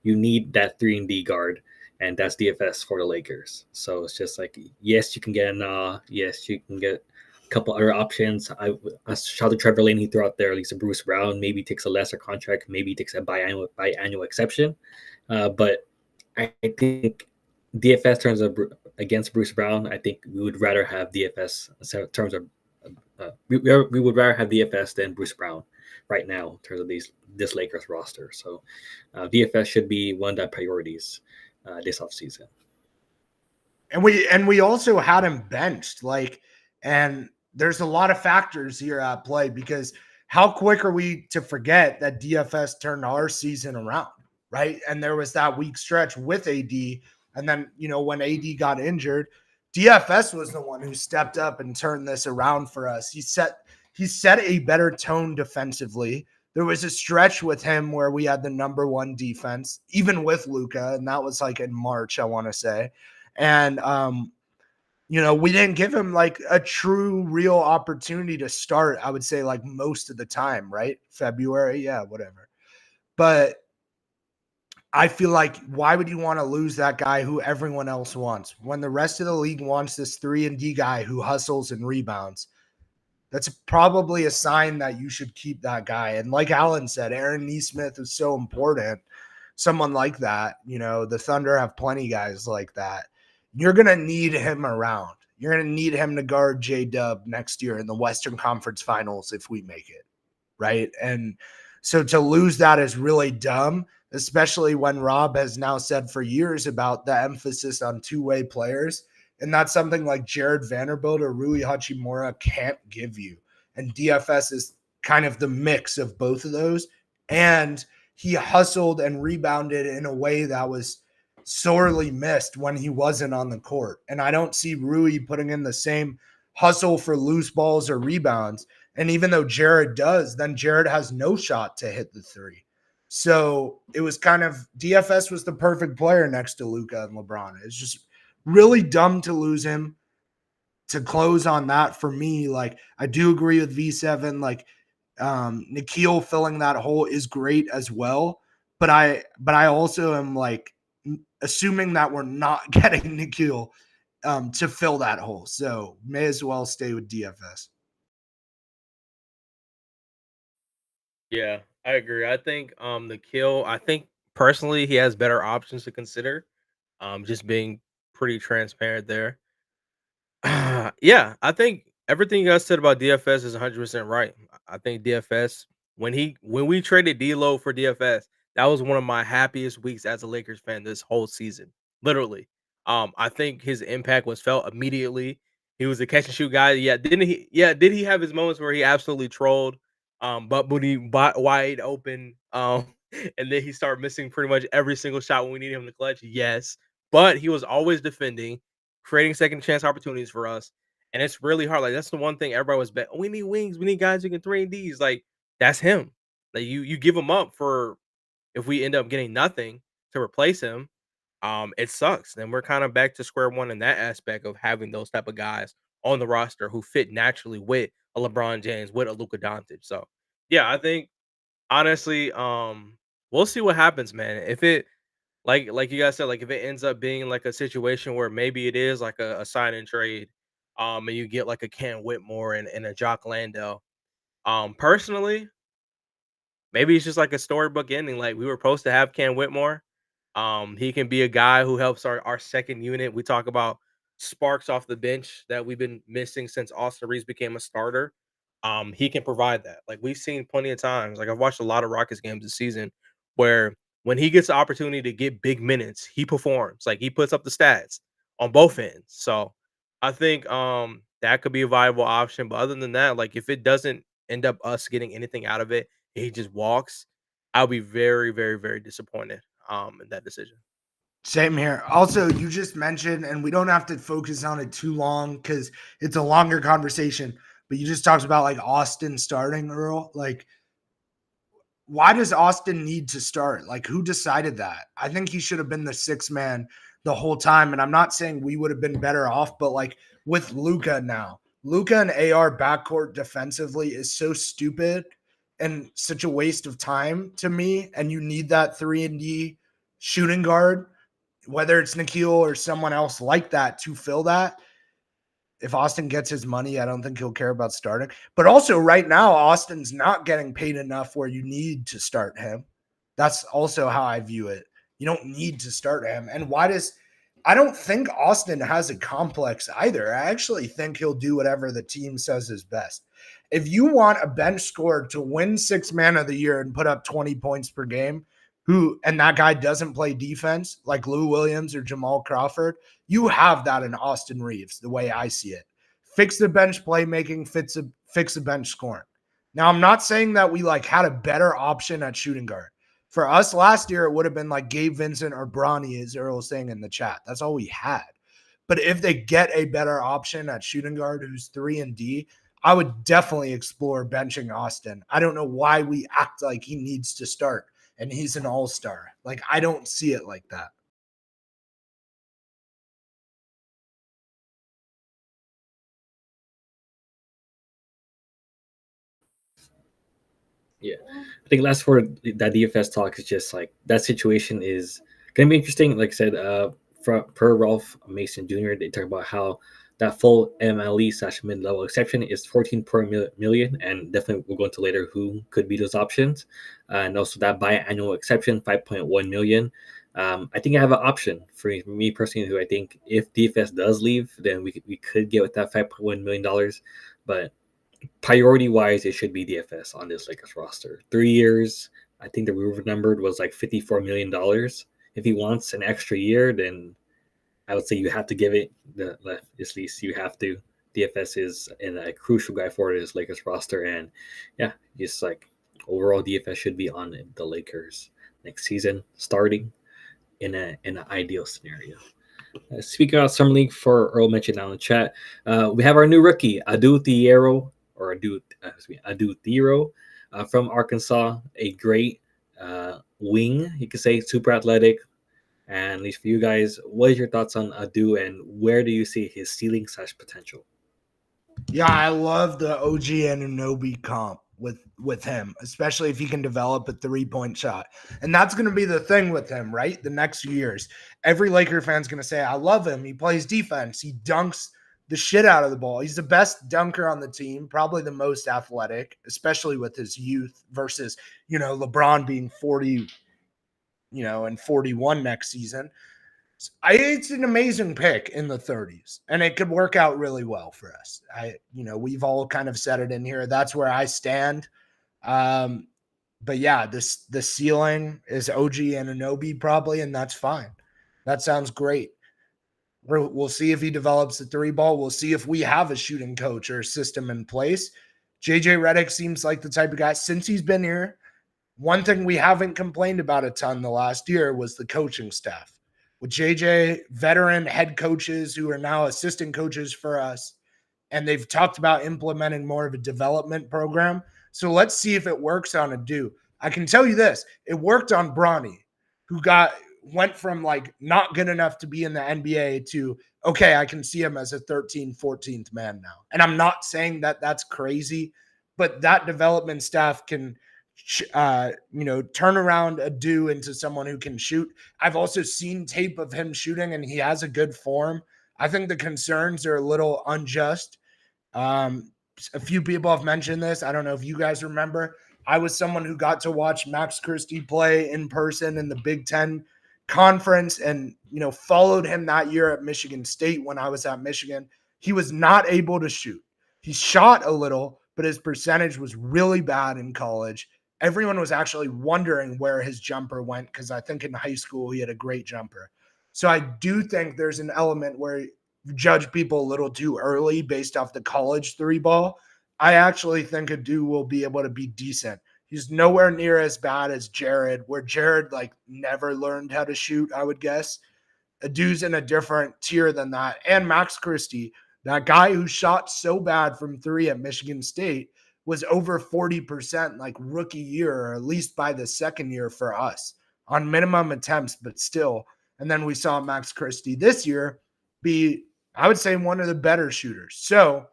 A: You need that 3-and-D guard, and that's DFS for the Lakers. So it's just like, yes, you can get a Nah. Yes, you can get a couple other options. I saw the Trevor Lane he threw out there, at least a Bruce Brown. Maybe takes a lesser contract. Maybe takes a biannual exception. But I think DFS turns against Bruce Brown. I think we would rather have DFS in terms of we would rather have DFS than Bruce Brown right now in terms of this Lakers roster. So DFS should be one of the priorities this offseason.
B: And we also had him benched, and there's a lot of factors here at play, because how quick are we to forget that DFS turned our season around, right? And there was that week stretch with AD, and then when AD got injured, DFS was the one who stepped up and turned this around for us. He set a better tone defensively. There was a stretch with him where we had the number 1 defense, even with Luka, and that was like in March, I want to say. And We didn't give him like a true, real opportunity to start, I would say, like most of the time, right? February, yeah, whatever. But I feel like why would you want to lose that guy who everyone else wants when the rest of the league wants this 3-and-D guy who hustles and rebounds? That's probably a sign that you should keep that guy. And like Allan said, Aaron Nesmith is so important. Someone like that, the Thunder have plenty of guys like that. You're going to need him around. You're going to need him to guard J-Dub next year in the Western Conference Finals if we make it, right? And so to lose that is really dumb, especially when Rob has now said for years about the emphasis on two-way players. And that's something like Jared Vanderbilt or Rui Hachimura can't give you. And DFS is kind of the mix of both of those. And he hustled and rebounded in a way that was sorely missed when he wasn't on the court. And I don't see Rui putting in the same hustle for loose balls or rebounds. And even though Jared does, then Jared has no shot to hit the three. So it was kind of DFS was the perfect player next to Luka and LeBron. It's just really dumb to lose him. To close on that for me, like I do agree with V7. Like Nikhil filling that hole is great as well. But I also am like assuming that we're not getting Nikhil to fill that hole. So may as well stay with DFS.
C: Yeah, I agree. I think I think personally he has better options to consider. Just being pretty transparent there. Yeah, I think everything you guys said about DFS is 100% right. I think DFS when we traded D'Lo for DFS, that was one of my happiest weeks as a Lakers fan this whole season. Literally. I think his impact was felt immediately. He was a catch and shoot guy. Yeah, didn't he? Yeah, did he have his moments where he absolutely trolled? But when he wide open, and then he started missing pretty much every single shot when we needed him to clutch. Yes, but he was always defending, creating second chance opportunities for us. And it's really hard. Like that's the one thing everybody was bet. We need wings. We need guys who can 3-and-Ds. Like that's him. Like you give him up for if we end up getting nothing to replace him. It sucks. Then we're kind of back to square one in that aspect of having those type of guys on the roster who fit naturally with a LeBron James, with a Luka Doncic. So yeah, I think honestly, we'll see what happens, man. If it like you guys said, like if it ends up being like a situation where maybe it is like a sign and trade, and you get like a Cam Whitmore and a Jock Landale. Personally, maybe it's just like a storybook ending. Like we were supposed to have Cam Whitmore. He can be a guy who helps our second unit. We talk about sparks off the bench that we've been missing since Austin Reeves became a starter. He can provide that. Like we've seen plenty of times. Like I've watched a lot of Rockets games this season where when he gets the opportunity to get big minutes, he performs. Like he puts up the stats on both ends. So I think that could be a viable option. But other than that, like if it doesn't end up us getting anything out of it, he just walks, I'll be very, very, very disappointed in that decision.
B: Same here. Also, you just mentioned, and we don't have to focus on it too long because it's a longer conversation, but you just talked about like Austin starting, Earl. Like, why does Austin need to start? Like, who decided that? I think he should have been the sixth man the whole time. And I'm not saying we would have been better off, but like with Luka now, Luka and AR backcourt defensively is so stupid and such a waste of time to me. And you need that 3-and-D shooting guard, whether it's Nikhil or someone else like that to fill that. If Austin gets his money, I don't think he'll care about starting. But also right now, Austin's not getting paid enough where you need to start him. That's also how I view it. You don't need to start him. And I don't think Austin has a complex either. I actually think he'll do whatever the team says is best. If you want a bench scorer to win 6th man of the year and put up 20 points per game, and that guy doesn't play defense like Lou Williams or Jamal Crawford, you have that in Austin Reeves, the way I see it. Fix the bench playmaking, fix the bench scoring. Now, I'm not saying that we like had a better option at shooting guard. For us last year, it would have been like Gabe Vincent or Bronny, as Earl was saying in the chat. That's all we had. But if they get a better option at shooting guard who's 3-and-D, I would definitely explore benching Austin. I don't know why we act like he needs to start and he's an all-star. Like, I don't see it like that.
A: Yeah, I think last for that DFS talk is just like that situation is gonna be interesting. Like I said, per Ralph Mason Jr., they talk about how that full MLE slash mid level exception is 14 per million, and definitely we'll go into later who could be those options, and also that biannual exception 5.1 million. I think I have an option for me personally, who I think if DFS does leave, then we could get with that $5.1 million, but priority wise, it should be DFS on this Lakers roster. 3 years, I think the roof numbered was like $54 million. If he wants an extra year, then I would say you have to give it at least you have to. DFS is a crucial guy for this Lakers roster, and yeah, just like overall DFS should be on the Lakers next season, starting in an ideal scenario. Speaking about Summer League, for Earl mentioned now in the chat, we have our new rookie, Adou Thiero, Adou Thiero from Arkansas. A great wing, you could say, super athletic. And at least for you guys, what is your thoughts on Adou, and where do you see his ceiling / potential?
B: Yeah, I love the OG Anunoby comp with him, especially if he can develop a 3-point shot. And that's going to be the thing with him, right? The next few years. Every Laker fan's going to say, I love him. He plays defense. He dunks the shit out of the ball. He's the best dunker on the team, probably the most athletic, especially with his youth versus, LeBron being 40, and 41 next season. It's an amazing pick in the 30s, and it could work out really well for us. We've all kind of said it in here. That's where I stand. But yeah, the ceiling is OG Anunoby probably, and that's fine. That sounds great. We'll see if he develops the 3-ball. We'll see if we have a shooting coach or a system in place. JJ Redick seems like the type of guy, since he's been here, one thing we haven't complained about a ton the last year was the coaching staff. With JJ, veteran head coaches who are now assistant coaches for us, and they've talked about implementing more of a development program. So let's see if it works on Adou. I can tell you this, it worked on Bronny, who went from like not good enough to be in the NBA to, okay, I can see him as a 13th, 14th man now. And I'm not saying that that's crazy, but that development staff can turn around Adou into someone who can shoot. I've also seen tape of him shooting, and he has a good form. I think the concerns are a little unjust. A few people have mentioned this. I don't know if you guys remember. I was someone who got to watch Max Christie play in person in the Big Ten conference and, followed him that year at Michigan State when I was at Michigan. He was not able to shoot. He shot a little, but his percentage was really bad in college. Everyone was actually wondering where his jumper went because I think in high school he had a great jumper. So I do think there's an element where you judge people a little too early based off the college 3-ball. I actually think Adou will be able to be decent. He's nowhere near as bad as Jared, where Jared never learned how to shoot, I would guess. Adou's in a different tier than that. And Max Christie, that guy who shot so bad from 3 at Michigan State, was over 40% rookie year, or at least by the second year for us on minimum attempts, but still. And then we saw Max Christie this year be, I would say, one of the better shooters. So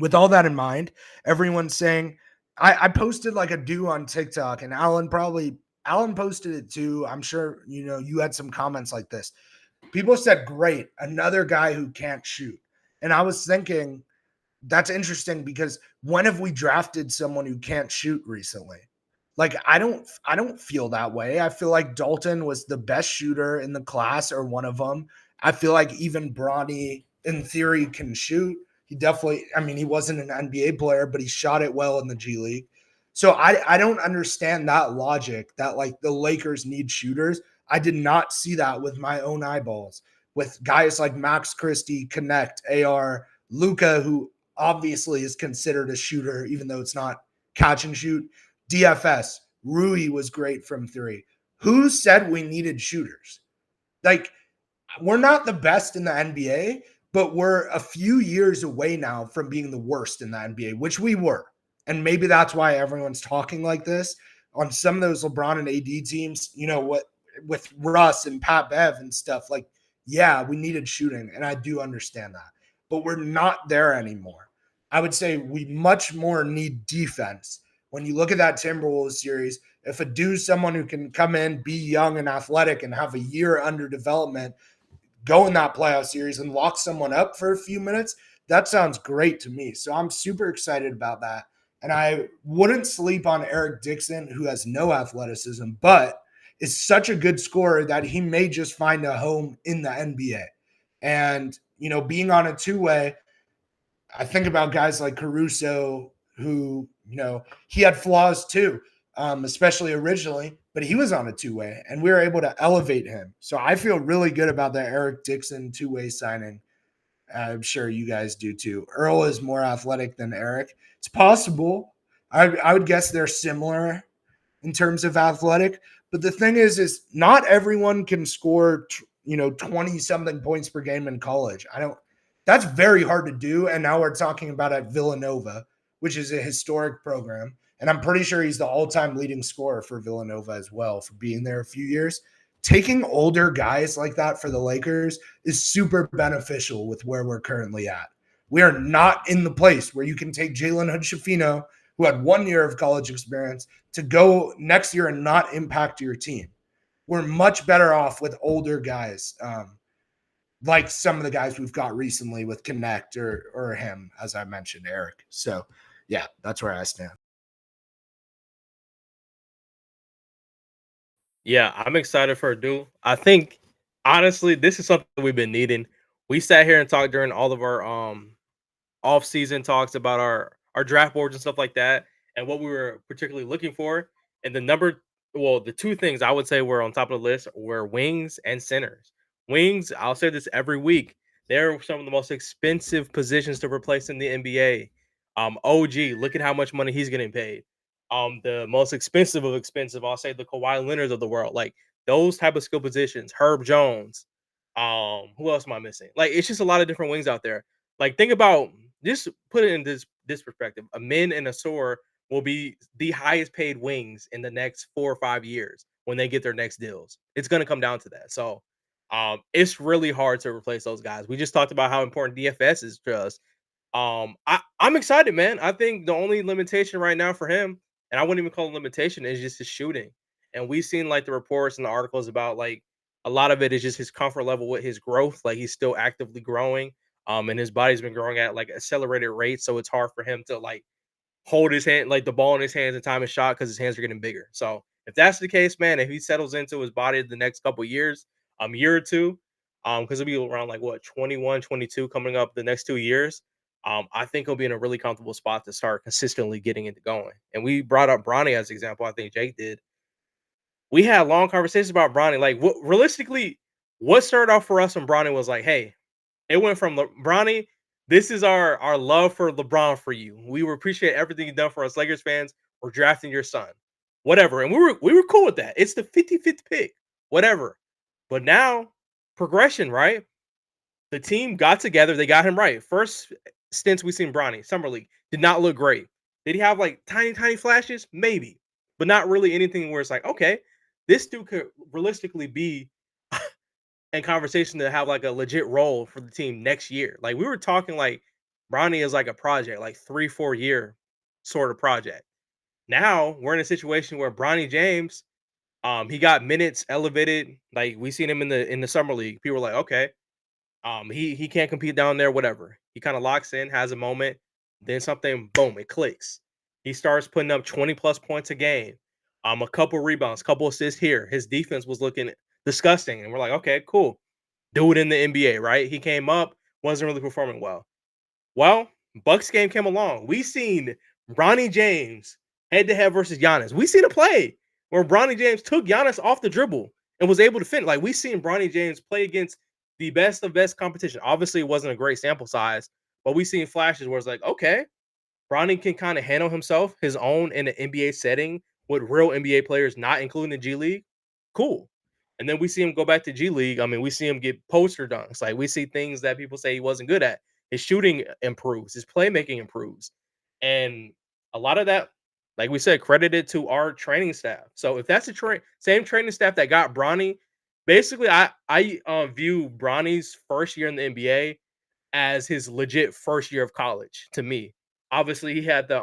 B: with all that in mind, everyone's saying, I posted Adou on TikTok, and Allan posted it too. I'm sure, you had some comments like this. People said, great, another guy who can't shoot. And I was thinking, that's interesting because when have we drafted someone who can't shoot recently? I don't feel that way. I feel like Dalton was the best shooter in the class, or one of them. I feel like even Bronny in theory can shoot. He definitely, he wasn't an NBA player, but he shot it well in the G League. So I don't understand that logic that the Lakers need shooters. I did not see that with my own eyeballs with guys like Max Christie, Connect, AR, Luka, who obviously is considered a shooter, even though it's not catch and shoot. DFS, Rui was great from 3. Who said we needed shooters? We're not the best in the NBA, but we're a few years away now from being the worst in the NBA, which we were. And maybe that's why everyone's talking like this. On some of those LeBron and AD teams, with Russ and Pat Bev and stuff, yeah, we needed shooting, and I do understand that. But we're not there anymore. I would say we much more need defense. When you look at that Timberwolves series, if Adou's someone who can come in, be young and athletic, and have a year under development, go in that playoff series and lock someone up for a few minutes, that sounds great to me. So I'm super excited about that. And I wouldn't sleep on Eric Dixon, who has no athleticism, but is such a good scorer that he may just find a home in the NBA. And, being on a two-way, I think about guys like Caruso, who, he had flaws too, especially originally, but he was on a two-way and we were able to elevate him. So I feel really good about that Eric Dixon two-way signing. I'm sure you guys do too. Earl is more athletic than Eric. It's possible. I would guess they're similar in terms of athletic. But the thing is not everyone can score, 20 something points per game in college. That's very hard to do. And now we're talking about at Villanova, which is a historic program. And I'm pretty sure he's the all-time leading scorer for Villanova as well for being there a few years. Taking older guys like that for the Lakers is super beneficial with where we're currently at. We are not in the place where you can take Jalen Hood-Schifino, who had 1 year of college experience, to go next year and not impact your team. We're much better off with older guys, like some of the guys we've got recently with Connect or him, as I mentioned, Eric. So, yeah, that's where I stand.
C: Yeah, I'm excited for Adou. I think honestly, this is something we've been needing. We sat here and talked during all of our off-season talks about our draft boards and stuff like that, and what we were particularly looking for. And the two things I would say were on top of the list were wings and centers. Wings, I'll say this every week, they're some of the most expensive positions to replace in the NBA. OG, look at how much money he's getting paid. The most expensive of expensive, I'll say the Kawhi Leonards of the world, like those type of skill positions. Herb Jones. Who else am I missing? Like it's just a lot of different wings out there. Like think about, just put it in this perspective. A Min and a Sor will be the highest paid wings in the next 4 or 5 years when they get their next deals. It's going to come down to that. So it's really hard to replace those guys. We just talked about how important DFS is to us. I'm excited, man. I think the only limitation right now for him, and I wouldn't even call it limitation, is just his shooting. And we've seen like the reports and the articles about like a lot of it is just his comfort level with his growth. Like he's still actively growing. And his body's been growing at like accelerated rates. So it's hard for him to like hold his hand, like the ball in his hands and time his shot because his hands are getting bigger. So if that's the case, man, if he settles into his body the next couple years, year or two, because he'll be around like what 21, 22 coming up the next 2 years. I think he'll be in a really comfortable spot to start consistently getting into going. And we brought up Bronny as an example. I think Jake did. We had long conversations about Bronny. Like, realistically, what started off for us when Bronny was like, "Hey," it went from Bronny. This is our love for LeBron for you. We appreciate everything you've done for us, Lakers fans. We're drafting your son, whatever. And we were cool with that. It's the 55th pick, whatever. But now progression, right? The team got together. They got him right. First stints we seen Bronny, Summer League, did not look great. Did he have like tiny flashes? Maybe, but not really anything where it's like, okay, this dude could realistically be in conversation to have like a legit role for the team next year. Like we were talking like Bronny is like a project, like 3-4 year sort of project. Now we're in a situation where Bronny James, he got minutes elevated. Like we seen him in the summer league. People were like, okay, he can't compete down there, whatever. He kind of locks in, has a moment, then something, boom, it clicks. He starts putting up 20 plus points a game, a couple rebounds, couple assists here. His defense was looking disgusting, and we're like, okay, cool, do it in the NBA, right? He came up, wasn't really performing well. Well, Bucks game came along. We seen Bronny James head to head versus Giannis. We seen a play where Bronny James took Giannis off the dribble and was able to finish. Like we seen Bronny James play against the best of best competition. Obviously, it wasn't a great sample size, but we seen flashes where it's like, okay, Bronny can kind of handle himself, his own in an NBA setting with real NBA players, not including the G League. Cool. And then we see him go back to G League. I mean, we see him get poster dunks. Like we see things that people say he wasn't good at. His shooting improves, his playmaking improves. And a lot of that, like we said, credited to our training staff. So if that's the same training staff that got Bronny, basically I view Bronny's first year in the NBA as his legit first year of college to me. Obviously, he had the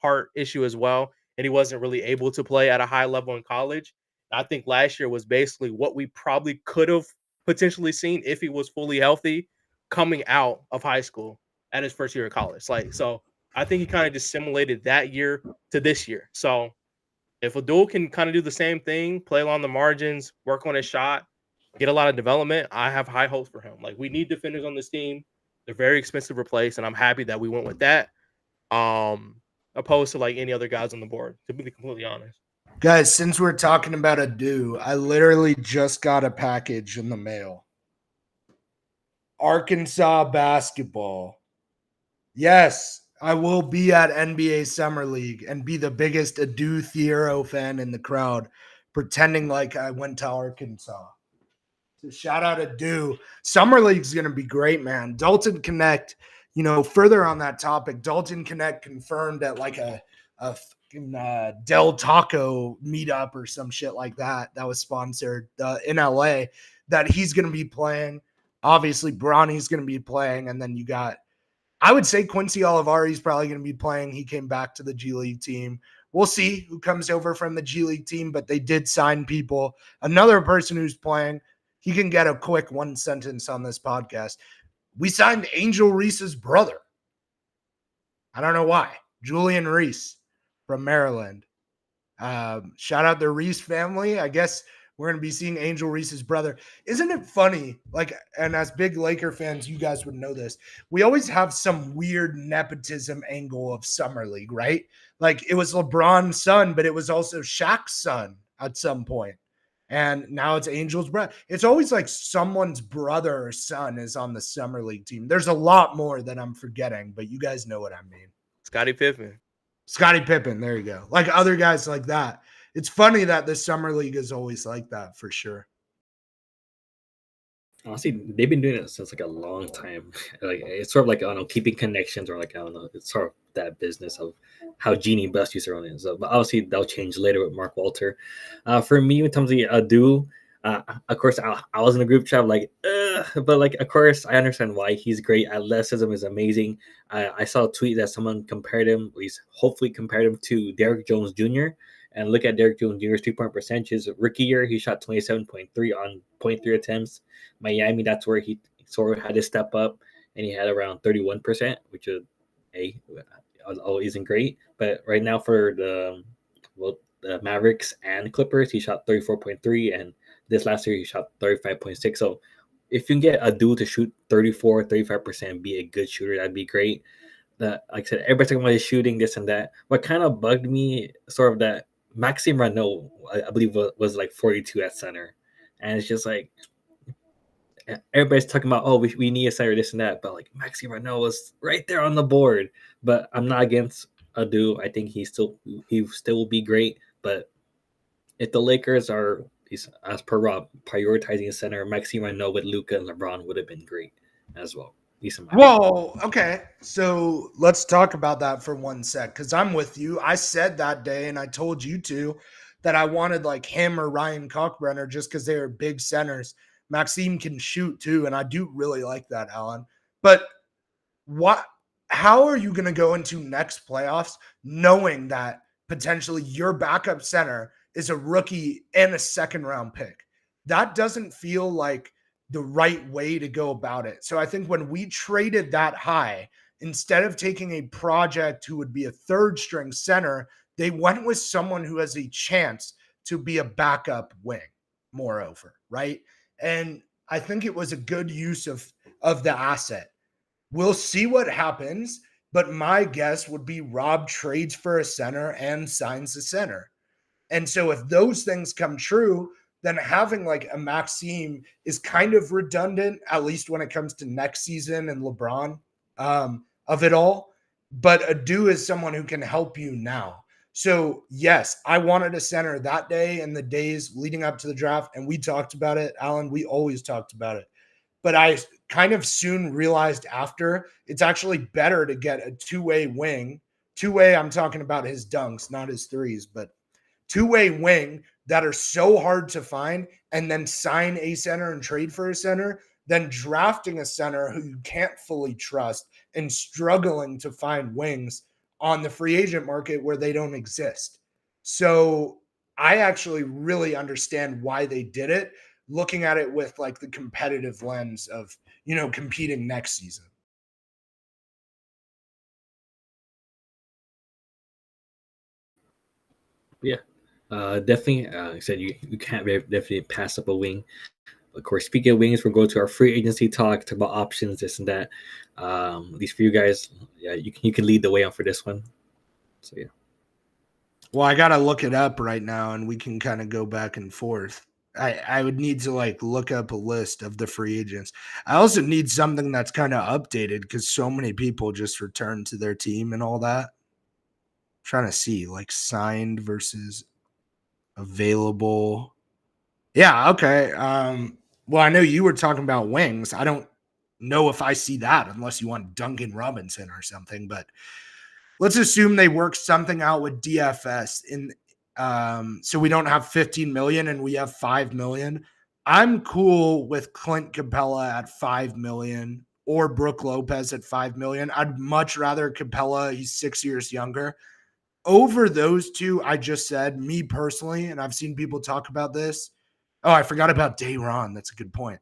C: heart issue as well, and he wasn't really able to play at a high level in college. I think last year was basically what we probably could have potentially seen if he was fully healthy coming out of high school at his first year of college. Like, so I think he kind of just simulated that year to this year. So if Adou can kind of do the same thing, play along the margins, work on his shot, get a lot of development, I have high hopes for him. Like, we need defenders on this team. They're very expensive to replace, and I'm happy that we went with that. Opposed to like any other guys on the board, to be completely honest.
B: Guys, since we're talking about Adou, I literally just got a package in the mail. Arkansas basketball. Yes, I will be at NBA Summer League and be the biggest Adou Thiero fan in the crowd, pretending like I went to Arkansas. So shout out Adou. Summer League's going to be great, man. Dalton Connect, further on that topic, Dalton Connect confirmed at like a Del Taco meetup or some shit like that was sponsored in LA, that he's going to be playing. Obviously, Bronny's going to be playing, and then you got, I would say Quincy Olivari's probably going to be playing. He came back to the G League team. We'll see who comes over from the G League team, but they did sign people. Another person who's playing, he can get a quick one sentence on this podcast. We signed Angel Reese's brother. I don't know why. Julian Reese from Maryland. Shout out the Reese family. I guess we're going to be seeing Angel Reese's brother. Isn't it funny? Like, and as big Laker fans, you guys would know this. We always have some weird nepotism angle of Summer League, right? Like, it was LeBron's son, but it was also Shaq's son at some point. And now it's Angel's brother. It's always like someone's brother or son is on the Summer League team. There's a lot more that I'm forgetting, but you guys know what I mean.
C: Scottie Pippen.
B: There you go. Like other guys like that. It's funny that the Summer League is always like that for sure.
A: Honestly, they've been doing it since like a long time. Like, it's sort of like, I don't know, keeping connections, or like, I don't know, it's sort of that business of how Genie Best used to run it. So, but obviously that'll change later with Mark Walter. For me, in terms of Adou, of course, I was in a group chat like, but like, of course, I understand why he's great. Athleticism is amazing. I saw a tweet that someone compared him, at least hopefully compared him to Derrick Jones Jr. And look at Derrick Jones Jr.'s 3-point percentages. Rookie year, he shot 27.3 on 0.3 attempts. Miami, that's where he sort of had to step up, and he had around 31%, which is isn't great. But right now for the Mavericks and Clippers, he shot 34.3, and this last year he shot 35.6. So if you can get Adou to shoot 35%, be a good shooter, that'd be great. Like I said, everybody's talking about his shooting, this and that. What kind of bugged me, sort of that Maxime Renault, I believe, was like 42 at center. And it's just like, everybody's talking about, oh, we need a center, this and that. But like, Maxime Renault was right there on the board. But I'm not against Adou. I think he still will be great. But if the Lakers are, as per Rob, prioritizing a center, Maxime Renault with Luka and LeBron would have been great as well.
B: Whoa, okay. So let's talk about that for 1 sec, because I'm with you. I said that day, and I told you too, that I wanted like him or Ryan Cockbrenner just because they are big centers. Maxime can shoot too, and I do really like that, Allan. But how are you going to go into next playoffs knowing that potentially your backup center is a rookie and a second-round pick? That doesn't feel like the right way to go about it. So I think when we traded that high, instead of taking a project who would be a third-string center, they went with someone who has a chance to be a backup wing, moreover, right? And I think it was a good use of the asset. We'll see what happens, but my guess would be Rob trades for a center and signs a center. And so if those things come true, then having like a Maxime is kind of redundant, at least when it comes to next season and LeBron of it all. But Adou is someone who can help you now. So yes, I wanted a center that day and the days leading up to the draft, and we talked about it, Allan. We always talked about it. But I kind of soon realized after, it's actually better to get a two-way wing. Two-way, I'm talking about his dunks, not his threes, but two-way wing that are so hard to find, and then sign a center and trade for a center, than drafting a center who you can't fully trust and struggling to find wings on the free agent market where they don't exist. So I actually really understand why they did it, looking at it with like the competitive lens of, competing next season.
A: Yeah, definitely. Like I said, you can't definitely pass up a wing. Of course, speaking of wings, we'll go to our free agency talk about options, this and that. At least for you guys, yeah, you can lead the way on for this one. So yeah.
B: Well, I got to look it up right now and we can kind of go back and forth. I would need to like look up a list of the free agents. I also need something that's kind of updated because so many people just returned to their team and all that. Trying to see like signed versus available. Yeah, okay. Well, I know you were talking about wings. I don't know if I see that unless you want Duncan Robinson or something, but let's assume they work something out with DFS so we don't have 15 million and we have 5 million. I'm cool with Clint Capella at 5 million or Brooke Lopez at 5 million. I'd much rather Capella, he's 6 years younger. Over those two, I just said, me personally, and I've seen people talk about this. Oh, I forgot about Dayron. That's a good point.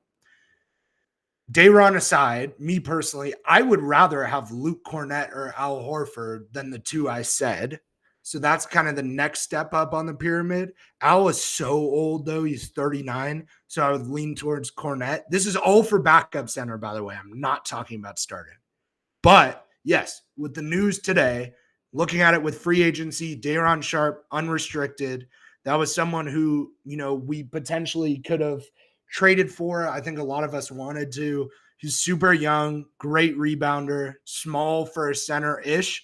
B: Dayron aside, me personally, I would rather have Luke Cornett or Al Horford than the two I said. So that's kind of the next step up on the pyramid. Al is so old, though. He's 39. So I would lean towards Cornett. This is all for backup center, by the way. I'm not talking about starting. But yes, with the news today, looking at it with free agency, Dayron Sharp, unrestricted. That was someone who, we potentially could have traded for. I think a lot of us wanted to. He's super young, great rebounder, small for a center-ish.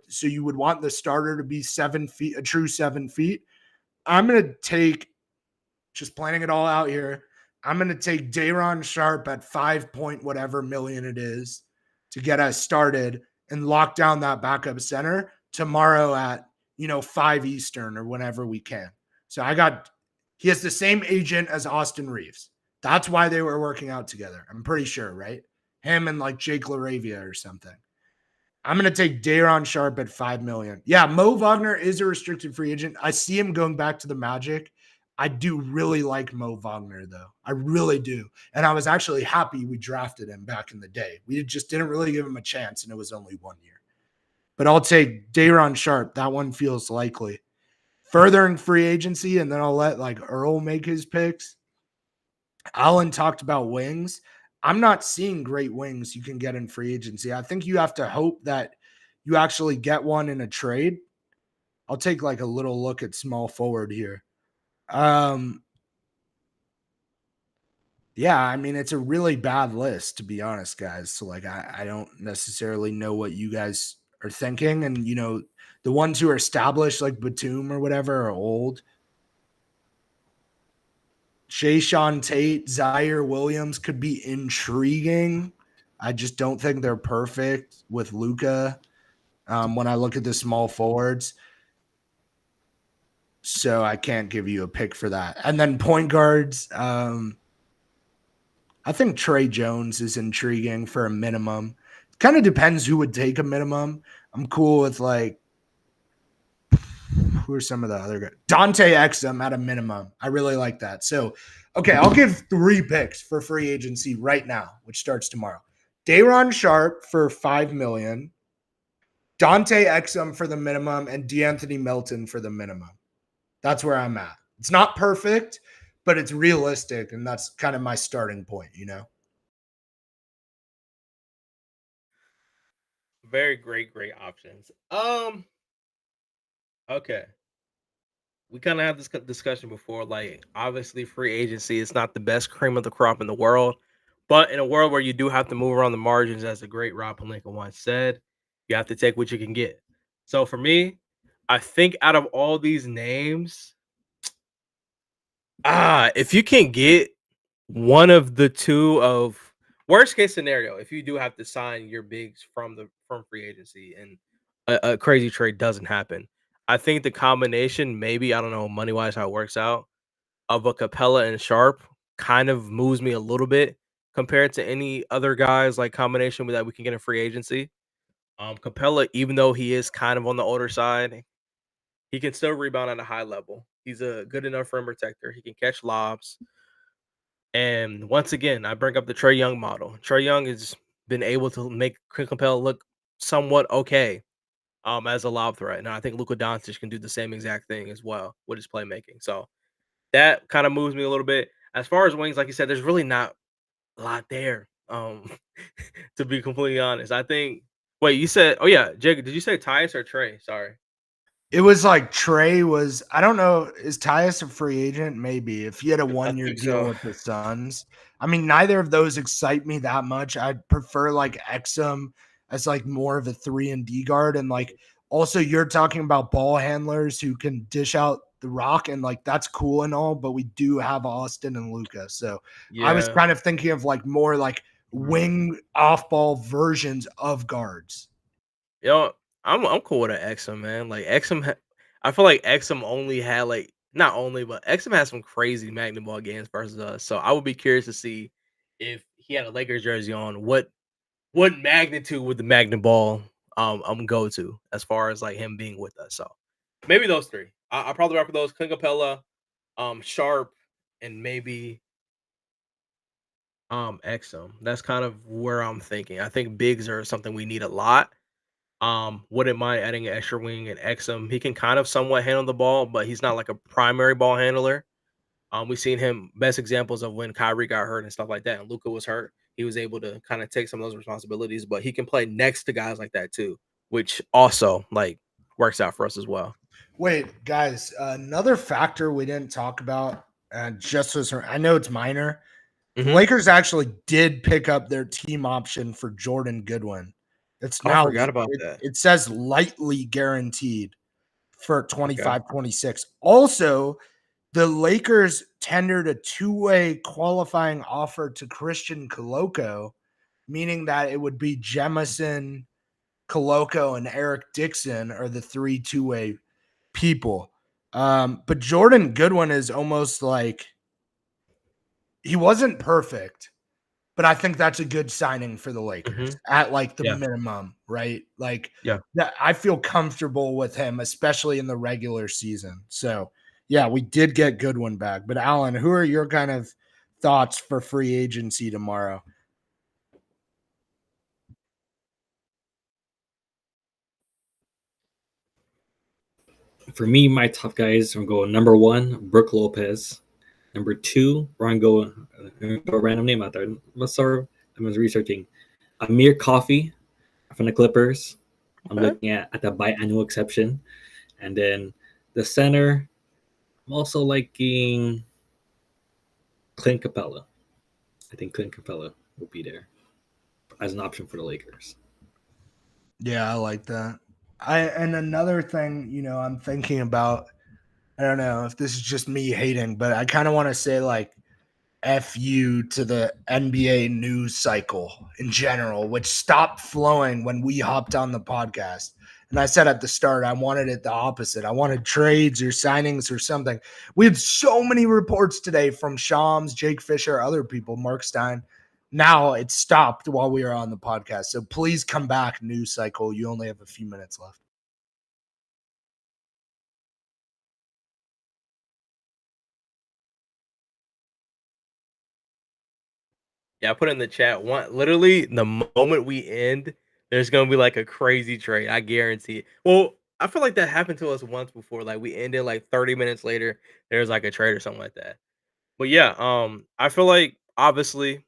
B: So you would want the starter to be 7 feet, a true 7 feet. I'm going to take, just planning it all out here, I'm going to take Dayron Sharp at 5 point whatever million it is to get us started and lock down that backup center tomorrow at, 5 Eastern or whenever we can. So he has the same agent as Austin Reeves. That's why they were working out together. I'm pretty sure, right? Him and like Jake LaRavia or something. I'm going to take Dayron Sharp at 5 million. Yeah, Mo Wagner is a restricted free agent. I see him going back to the Magic. I do really like Mo Wagner, though. I really do. And I was actually happy we drafted him back in the day. We just didn't really give him a chance, and it was only 1 year. But I'll take Dayron Sharp. That one feels likely. Furthering free agency, and then I'll let like Earl make his picks. Allan talked about wings. I'm not seeing great wings you can get in free agency. I think you have to hope that you actually get one in a trade. I'll take like a little look at small forward here. Yeah, I mean, it's a really bad list, to be honest, guys. So, like, I don't necessarily know what you guys are thinking. And, the ones who are established, like Batum or whatever, are old. Jaysean Tate, Zaire Williams could be intriguing. I just don't think they're perfect with Luka when I look at the small forwards. So I can't give you a pick for that. And then point guards, I think Trey Jones is intriguing for a minimum. Kind of depends who would take a minimum. I'm cool with like, who are some of the other guys? Dante Exum at a minimum. I really like that. So, okay, I'll give 3 picks for free agency right now, which starts tomorrow. Dayron Sharp for 5 million, Dante Exum for the minimum, and DeAnthony Melton for the minimum. That's where I'm at. It's not perfect, but it's realistic, and that's kind of my starting point,
C: Very great options. Okay. We kind of had this discussion before. Like, obviously, free agency is not the best cream of the crop in the world, but in a world where you do have to move around the margins, as the great Rob Pelinka once said, you have to take what you can get. So for me, I think out of all these names, if you can get one of the two of worst case scenario, if you do have to sign your bigs from free agency and a crazy trade doesn't happen, I think the combination, maybe, I don't know, money wise how it works out, of a Capella and Sharp kind of moves me a little bit compared to any other guys like combination that we can get in free agency. Capella, even though he is kind of on the older side, He can still rebound at a high level. He's a good enough rim protector. He can catch lobs. And once again, I bring up the Trae Young model. Trae Young has been able to make Clint Capella look somewhat okay as a lob threat. And I think Luka Doncic can do the same exact thing as well with his playmaking. So that kind of moves me a little bit. As far as wings, like you said, there's really not a lot there. To be completely honest, I think. Wait, you said? Oh yeah, Jake. Did you say Tyus or Trey? Sorry.
B: It was like Trae was, I don't know, is Tyus a free agent? Maybe. If he had a
C: I
B: 1-year
C: think
B: deal
C: so.
B: with the Suns. I mean, neither of those excite me that much. I'd prefer like Exum as like more of a 3-and-D guard. And like also you're talking about ball handlers who can dish out the rock, and like that's cool and all, but we do have Austin and Luca. So I was
C: Yeah.
B: kind of thinking of like more like
C: Mhm.
B: wing off ball versions of guards.
C: Yo, I'm cool with an Exum, man. Like I feel like Exum only had like not only, but Exum has some crazy Magnum ball games versus us. So I would be curious to see if he had a Lakers jersey on, what magnitude would the Magnum ball go to as far as like him being with us. So maybe those three. I'll probably rock with those: Clint Capella, Sharp, and maybe Exum. That's kind of where I'm thinking. I think bigs are something we need a lot. Wouldn't mind adding an extra wing and Exum. He can kind of somewhat handle the ball, but he's not like a primary ball handler. We've seen him best examples of when Kyrie got hurt and stuff like that, and Luca was hurt. He was able to kind of take some of those responsibilities, but he can play next to guys like that too, which also like works out for us as well.
B: Wait, guys, another factor we didn't talk about, and just as I know it's minor, the
C: Mm-hmm.
B: Lakers actually did pick up their team option for Jordan Goodwin. It's
C: Oh, I
B: now
C: forgot about that.
B: it says lightly guaranteed for
C: Okay.
B: 25-26. Also, the Lakers tendered a two-way qualifying offer to Christian Coloco, meaning that it would be Jemison, Coloco, and Eric Dixon are the 3 two-way people. But Jordan Goodwin is almost like he wasn't perfect, but I think that's a good signing for the Lakers
C: Mm-hmm.
B: at like the
C: Yeah.
B: minimum, right? Like
C: Yeah.
B: that, I feel comfortable with him, especially in the regular season. So yeah, we did get Goodwin back. But Allan, who are your kind of thoughts for free agency tomorrow?
A: For me, my top guys, I'm going number 1, Brook Lopez. Number 2, we're gonna go a random name out there. Let's start. I was researching Amir Coffee from the Clippers. I'm
C: Okay.
A: looking at the biannual exception, and then the center. I'm also liking Clint Capella. I think Clint Capella will be there as an option for the Lakers.
B: Yeah, I like that. And another thing, I'm thinking about, I don't know if this is just me hating, but I kind of want to say like F you to the NBA news cycle in general, which stopped flowing when we hopped on the podcast. And I said at the start, I wanted it the opposite. I wanted trades or signings or something. We had so many reports today from Shams, Jake Fisher, other people, Mark Stein. Now it stopped while we were on the podcast. So please come back, news cycle. You only have a few minutes left.
C: Yeah, I put in the chat. Literally the moment we end, there's gonna be like a crazy trade. I guarantee it. Well, I feel like that happened to us once before. Like we ended like 30 minutes later, there's like a trade or something like that. But yeah, I feel like obviously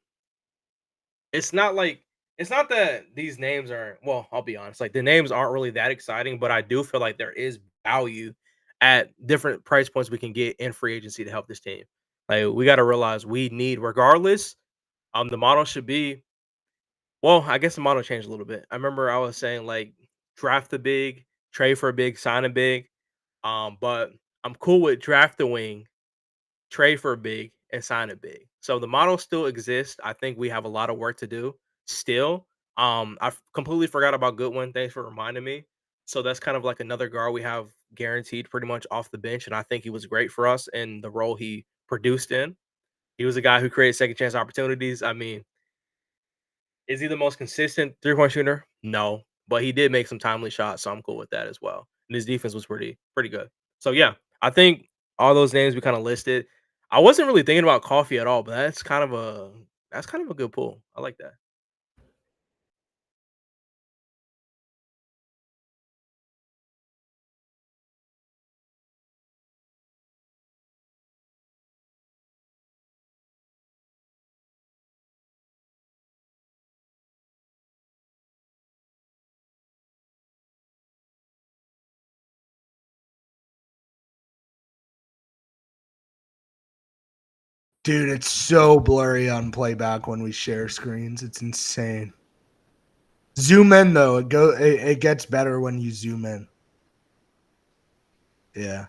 C: it's not like it's not that these names are well, I'll be honest, like the names aren't really that exciting, but I do feel like there is value at different price points we can get in free agency to help this team. Like we gotta realize we need regardless. The model should be well, I guess the model changed a little bit. I remember I was saying like draft a big, trade for a big, sign a big. But I'm cool with draft the wing, trade for a big, and sign a big. So the model still exists. I think we have a lot of work to do still. I completely forgot about Goodwin. Thanks for reminding me. So that's kind of like another guard we have guaranteed pretty much off the bench. And I think he was great for us in the role he produced in. He was a guy who created second chance opportunities. I mean, is he the most consistent 3-point shooter? No, but he did make some timely shots, so I'm cool with that as well. and his defense was pretty good. So yeah, I think all those names we kind of listed. I wasn't really thinking about Coffee at all, but that's kind of a good pull. I like that.
B: Dude, it's so blurry on playback when we share screens. It's insane. Zoom in though. It gets better when you zoom in. Yeah.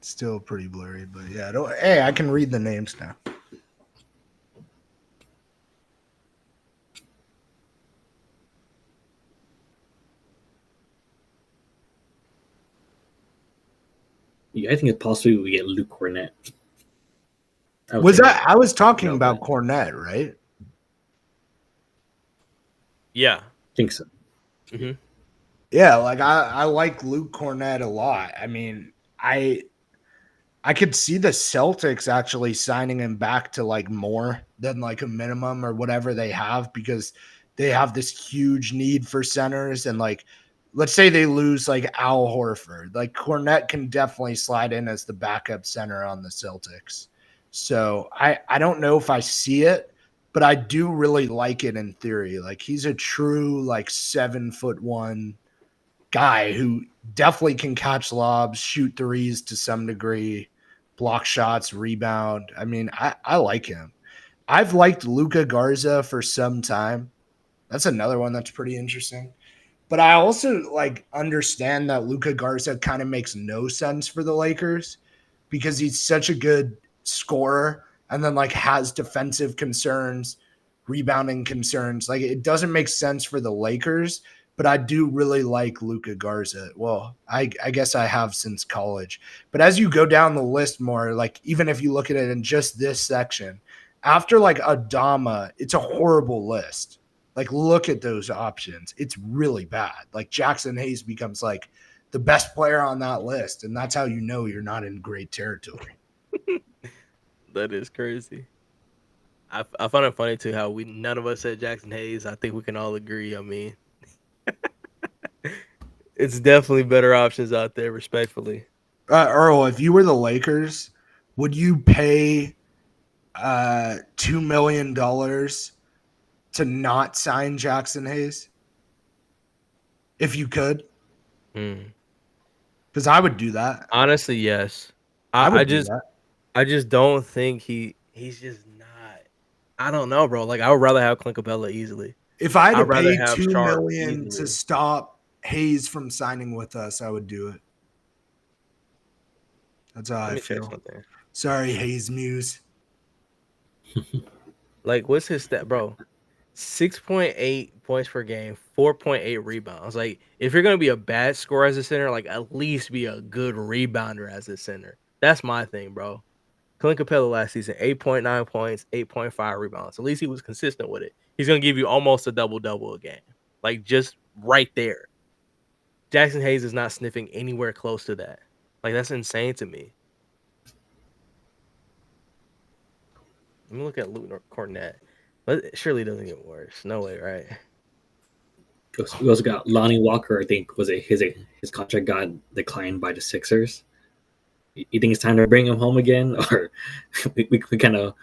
B: Still pretty blurry, but yeah. Hey, I can read the names now.
A: Yeah, I think it's possible we get Luke Cornett.
B: I was talking about Cornett, right?
C: Yeah,
A: I think so.
C: Mm-hmm.
B: Yeah, like I like Luke Cornett a lot. I mean, I could see the Celtics actually signing him back to like more than like a minimum or whatever they have, because they have this huge need for centers. And like, let's say they lose like Al Horford, like Cornett can definitely slide in as the backup center on the Celtics. So I don't know if I see it, but I do really like it in theory. Like he's a true like 7'1" guy who definitely can catch lobs, shoot threes to some degree, block shots, rebound. I mean, I like him. I've liked Luka Garza for some time. That's another one that's pretty interesting. But I also like understand that Luka Garza kind of makes no sense for the Lakers because he's such a good scorer and then like has defensive concerns, rebounding concerns. Like it doesn't make sense for the Lakers, but I do really like Luka Garza. Well, I guess I have since college. But as you go down the list more, like even if you look at it in just this section, after like Adama, it's a horrible list. Like, look at those options. It's really bad. Like, Jackson Hayes becomes like the best player on that list, and that's how you know you're not in great territory.
C: That is crazy. I find it funny too how none of us said Jackson Hayes. I think we can all agree. I mean, it's definitely better options out there, respectfully.
B: Earl, if you were the Lakers, would you pay $2 million to not sign Jackson Hayes? If you could? Because I would do that.
C: Honestly, yes. I just don't think he's just not. I don't know, bro. Like I would rather have Clint Capella easily.
B: If I had to
C: rather
B: pay
C: have
B: $2
C: Sharp
B: million
C: easily.
B: to stop Hayes from signing with us, I would do it. That's how I feel. Sorry, Hayes Muse.
C: Like, what's his stat, bro? 6.8 points per game, 4.8 rebounds. Like, if you're gonna be a bad scorer as a center, like at least be a good rebounder as a center. That's my thing, bro. Clint Capella last season, 8.9 points, 8.5 rebounds. At least he was consistent with it. He's gonna give you almost a double-double a game. Like, just right there. Jackson Hayes is not sniffing anywhere close to that. Like, that's insane to me. Let me look at Luke Cornett. But it surely doesn't get worse. No way, right?
A: We also got Lonnie Walker. I think his contract got declined by the Sixers. You think it's time to bring him home again, or we kind of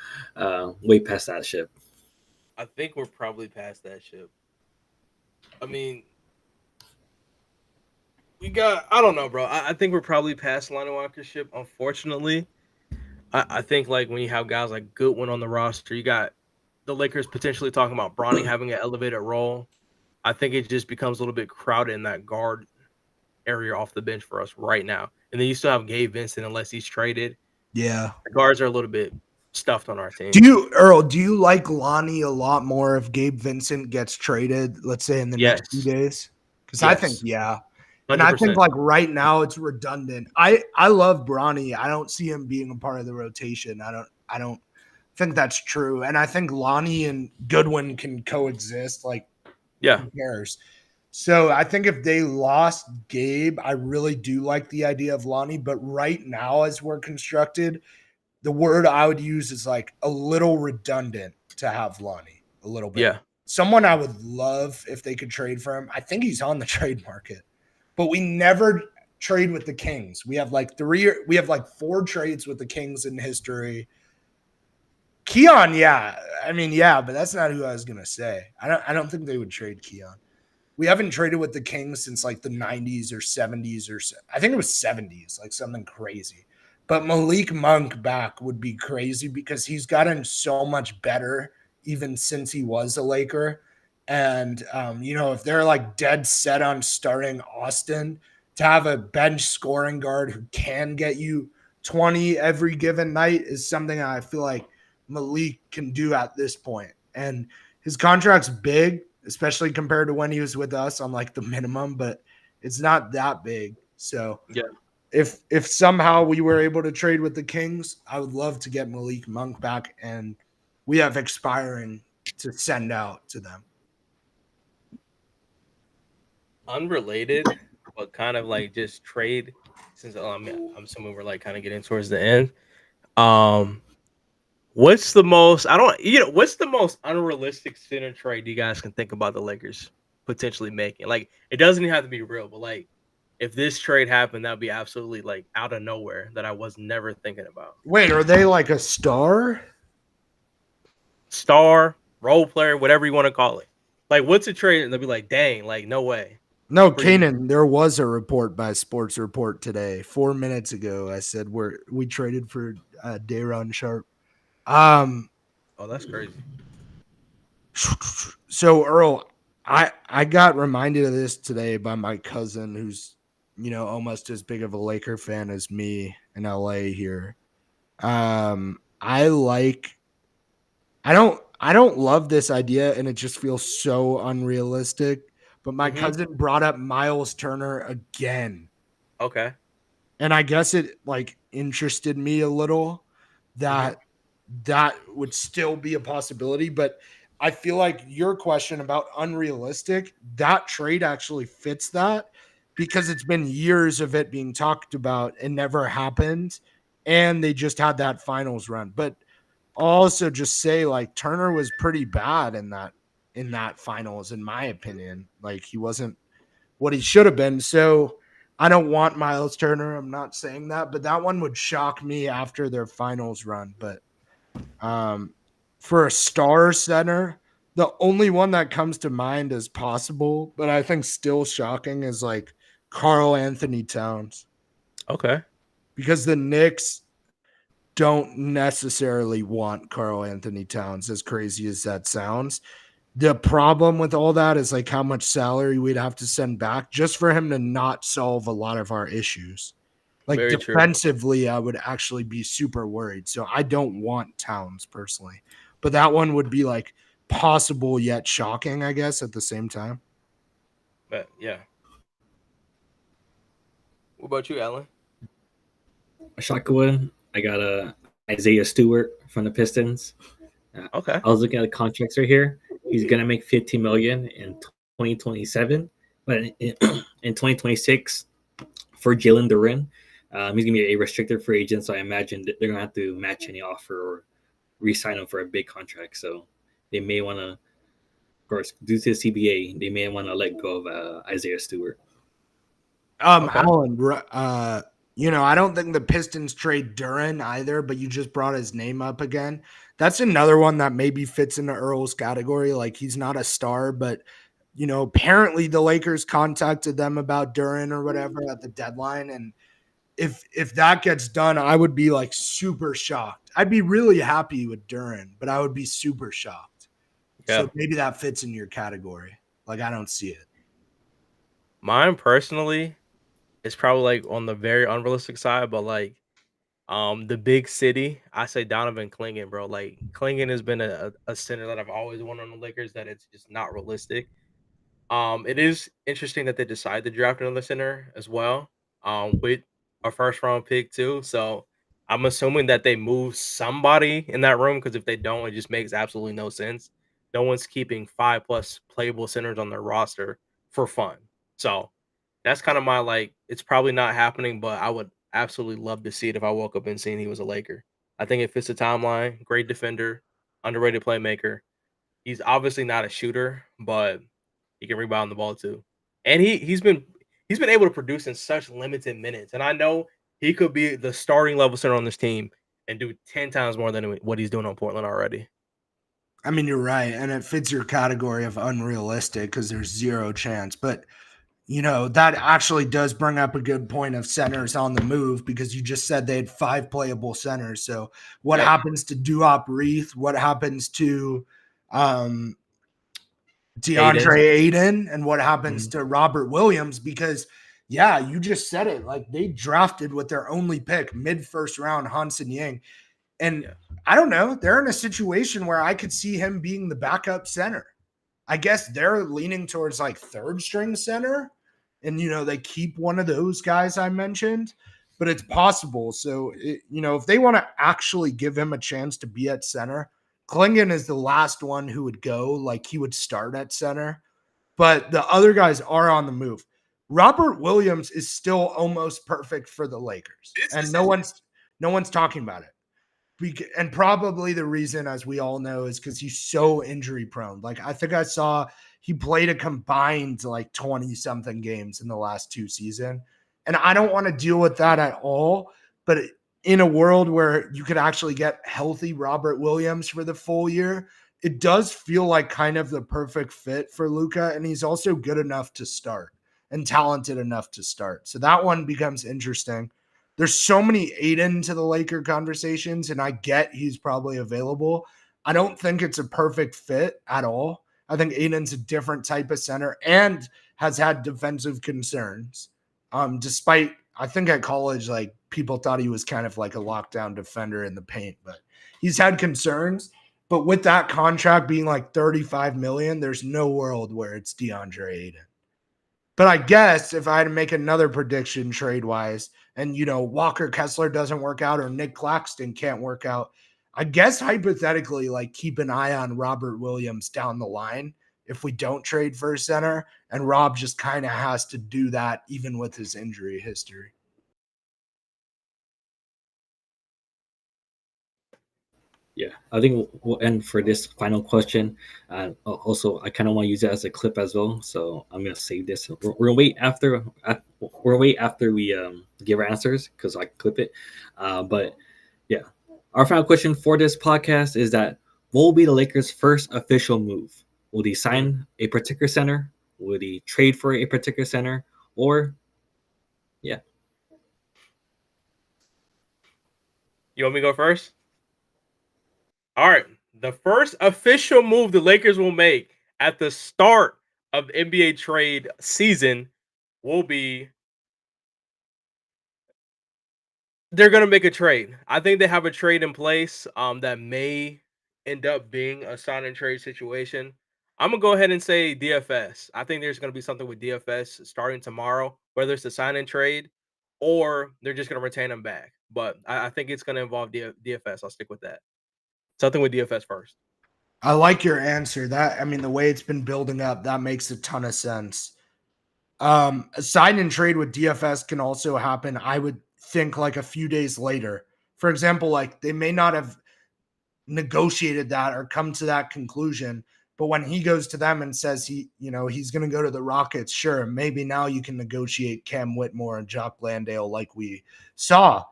A: way past that ship?
C: I think we're probably past that ship. I mean, I don't know, bro. I think we're probably past Lonnie Walker's ship, unfortunately. I think like when you have guys like Goodwin on the roster, you got the Lakers potentially talking about Bronny having an elevated role. I think it just becomes a little bit crowded in that guard area off the bench for us right now. And then you still have Gabe Vincent unless he's traded.
B: Yeah.
C: The guards are a little bit stuffed on our team.
B: Earl, do you like Lonnie a lot more if Gabe Vincent gets traded, let's say in the next few days? Because I think, yeah. 100%. And I think like right now it's redundant. I love Bronny. I don't see him being a part of the rotation. I don't think that's true. And I think Lonnie and Goodwin can coexist. Like, who cares? So I think if they lost Gabe, I really do like the idea of Lonnie. But right now, as we're constructed, the word I would use is like a little redundant to have Lonnie a little bit.
C: Yeah.
B: Someone I would love if they could trade for him. I think he's on the trade market, but we never trade with the Kings. We have like 4 trades with the Kings in history. Keon, yeah. I mean, yeah, but that's not who I was gonna say. I don't think they would trade Keon. We haven't traded with the Kings since like the 90s or 70s or I think it was 70s, like something crazy. But Malik Monk back would be crazy because he's gotten so much better even since he was a Laker. And, if they're like dead set on starting Austin, to have a bench scoring guard who can get you 20 every given night is something I feel like Malik can do at this point. And his contract's big, especially compared to when he was with us on like the minimum, but it's not that big. So
C: Yeah.
B: If somehow we were able to trade with the Kings, I would love to get Malik Monk back, and we have expiring to send out to them.
C: Unrelated, but kind of like just trade. Since I'm assuming we're like kind of getting towards the end. What's the most what's the most unrealistic center trade you guys can think about the Lakers potentially making? Like, it doesn't even have to be real, but like, if this trade happened, that'd be absolutely like out of nowhere that I was never thinking about.
B: Wait, are they like a star?
C: Star, role player, whatever you want to call it. Like, what's a trade? And they'll be like, dang, like, no way.
B: No, Kaden, there was a report by Sports Report today, 4 minutes ago. I said we traded for Dayron Sharp.
C: Oh, that's crazy.
B: So Earl, I got reminded of this today by my cousin, who's almost as big of a Laker fan as me in LA here. I don't love this idea, and it just feels so unrealistic. But my cousin brought up Miles Turner again.
C: Okay.
B: And I guess it like interested me a little that would still be a possibility. But I feel like your question about unrealistic, that trade actually fits that because it's been years of it being talked about and never happened. And they just had that finals run. But I'll also just say like Turner was pretty bad in that finals, in my opinion. Like he wasn't what he should have been. So I don't want Miles Turner. I'm not saying that, but that one would shock me after their finals run. But for a star center, the only one that comes to mind as possible, but I think still shocking, is like Karl Anthony Towns.
C: Okay.
B: Because the Knicks don't necessarily want Karl Anthony Towns, as crazy as that sounds. The problem with all that is like how much salary we'd have to send back just for him to not solve a lot of our issues. Like
C: Very
B: defensively,
C: true.
B: I would actually be super worried. So I don't want Towns personally, but that one would be like possible yet shocking, I guess, at the same time.
C: But yeah. What about you, Allan?
A: A shocker one. I got Isaiah Stewart from the Pistons.
C: Okay.
A: I was looking at the contracts right here. He's gonna make $15 million in 2027, but in 2026 for Jalen Duren, he's gonna be a restricted free agent. So I imagine that they're gonna have to match any offer or re-sign him for a big contract. So they may want to, of course, due to the CBA, they may want to let go of Isaiah Stewart.
B: Okay. Allan, I don't think the Pistons trade Duren either, but you just brought his name up again. That's another one that maybe fits into Earl's category. Like he's not a star, but apparently the Lakers contacted them about Duren or whatever at the deadline. And if that gets done, I would be like super shocked. I'd be really happy with Duren, but I would be super shocked. Yeah. So maybe that fits in your category. Like I don't see it.
C: Mine personally is probably like on the very unrealistic side, but like the big city, I say Donovan Clingan, bro. Like Clingan has been a center that I've always wanted on the Lakers, that it's just not realistic. It is interesting that they decide to draft another center as well, with a first round pick too. So I'm assuming that they move somebody in that room, because if they don't, it just makes absolutely no sense. No one's keeping 5+ playable centers on their roster for fun. So that's kind of my like. It's probably not happening, but I would absolutely love to see it if I woke up and seen he was a Laker. I think it fits the timeline. Great defender, underrated playmaker. He's obviously not a shooter, but he can rebound the ball too. And he's been able to produce in such limited minutes. And I know he could be the starting level center on this team and do 10 times more than what he's doing on Portland already.
B: I mean, you're right, and it fits your category of unrealistic because there's zero chance. But that actually does bring up a good point of centers on the move because you just said they had 5 playable centers. So what happens to Duop Reith? What happens to DeAndre Aiden? And what happens to Robert Williams? Because you just said it. Like they drafted with their only pick, mid-first round, Hansen Yang. And I don't know. They're in a situation where I could see him being the backup center. I guess they're leaning towards like third string center. And, they keep one of those guys I mentioned, but it's possible. So, if they want to actually give him a chance to be at center, Klingon is the last one who would go. Like he would start at center, but the other guys are on the move. Robert Williams is still almost perfect for the Lakers, and no one's talking about it. And probably the reason, as we all know, is because he's so injury prone. Like I think I saw he played a combined like 20 something games in the last 2 seasons. And I don't want to deal with that at all. But in a world where you could actually get healthy Robert Williams for the full year, it does feel like kind of the perfect fit for Luka. And he's also good enough to start and talented enough to start. So that one becomes interesting. There's so many Aiden to the Laker conversations, and I get he's probably available. I don't think it's a perfect fit at all. I think Aiden's a different type of center and has had defensive concerns. Despite, I think at college, like people thought he was kind of like a lockdown defender in the paint, but he's had concerns. But with that contract being like $35 million, there's no world where it's DeAndre Aiden. But I guess if I had to make another prediction trade-wise, and, Walker Kessler doesn't work out or Nick Claxton can't work out, I guess hypothetically, like keep an eye on Robert Williams down the line if we don't trade for a center. And Rob just kind of has to do that even with his injury history.
A: Yeah, I think we'll end for this final question. Also, I kind of want to use it as a clip as well, so I'm gonna save this. We're gonna wait after we give our answers because I clip it. But yeah, our final question for this podcast is that what will be the Lakers' first official move? Will they sign a particular center? Will they trade for a particular center? Or yeah,
C: You want me to go first? All right. The first official move the Lakers will make at the start of the NBA trade season will be they're going to make a trade. I think they have a trade in place that may end up being a sign and trade situation. I'm going to go ahead and say DFS. I think there's going to be something with DFS starting tomorrow, whether it's a sign and trade or they're just going to retain them back. But I think it's going to involve DFS. I'll stick with that. Something with DFS first.
B: I like your answer. The way it's been building up, that makes a ton of sense. A sign and trade with DFS can also happen, I would think, like a few days later. For example, like they may not have negotiated that or come to that conclusion, but when he goes to them and says he's going to go to the Rockets, sure, maybe now you can negotiate Cam Whitmore and Jock Landale like we saw.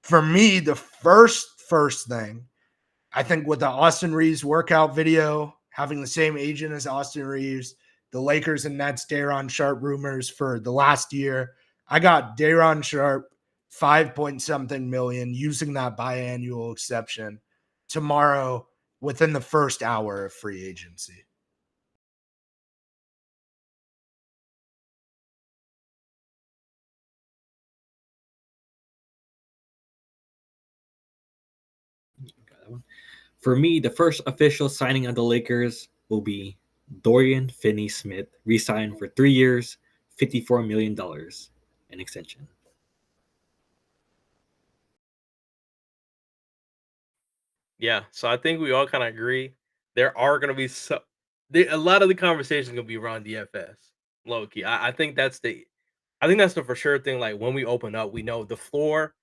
B: For me, the first thing, I think with the Austin Reeves workout video, having the same agent as Austin Reeves, the Lakers and Nets Day'Ron Sharpe rumors for the last year, I got Day'Ron Sharpe 5-point-something million using that biannual exception tomorrow within the first hour of free agency.
A: for me, the first official signing of the Lakers will be Dorian Finney-Smith, re-signed for 3 years, $54 million in extension.
C: Yeah, so I think we all kind of agree there are going to be a lot of the conversation going to be around DFS. Low key, I think that's the for sure thing. Like when we open up, we know the floor.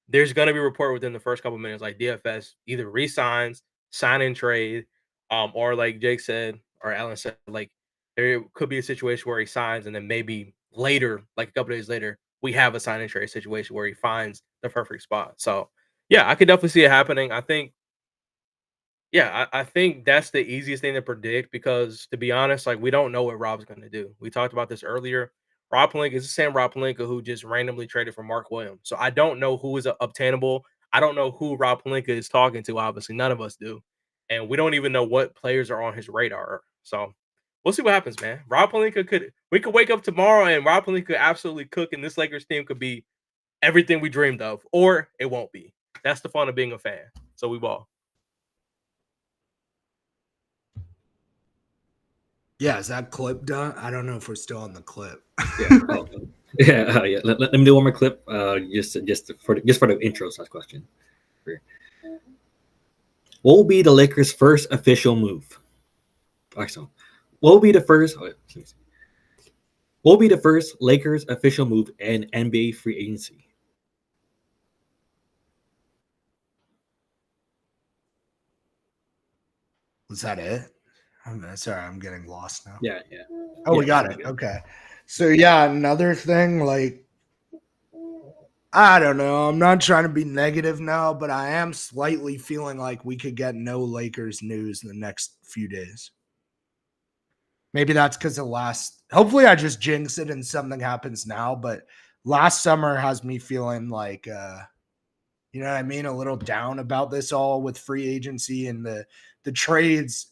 C: There's gonna be a report within the first couple minutes, like DFS either resigns, sign and trade, or like Jake said or Allan said, like there could be a situation where he signs and then maybe later, like a couple days later, we have a sign and trade situation where he finds the perfect spot. So yeah, I could definitely see it happening. I think that's the easiest thing to predict because, to be honest, like we don't know what Rob's going to do. We talked about this earlier. Rob Pelinka is the same Rob Pelinka who just randomly traded for Mark Williams. So I don't know who is obtainable. I don't know who Rob Pelinka is talking to. Obviously, none of us do, and we don't even know what players are on his radar. So we'll see what happens, man. Rob Pelinka we could wake up tomorrow and Rob Pelinka could absolutely cook, and this Lakers team could be everything we dreamed of, or it won't be. That's the fun of being a fan. So we ball.
B: Yeah, is that clip done? I don't know if we're still on the clip.
A: Yeah. Oh, yeah. Let me do one more clip. Just for the intro / question. What will be the Lakers' first official move? Actually, what will be the first? What will be the first Lakers official move in NBA free agency?
B: Was that it? I'm sorry, I'm getting lost now.
A: Yeah.
B: Oh, we got it. Okay. So yeah, another thing, like, I don't know. I'm not trying to be negative now, but I am slightly feeling like we could get no Lakers news in the next few days. Maybe that's because of hopefully I just jinx it and something happens now, but last summer has me feeling like, you know what I mean? A little down about this all with free agency and the trades.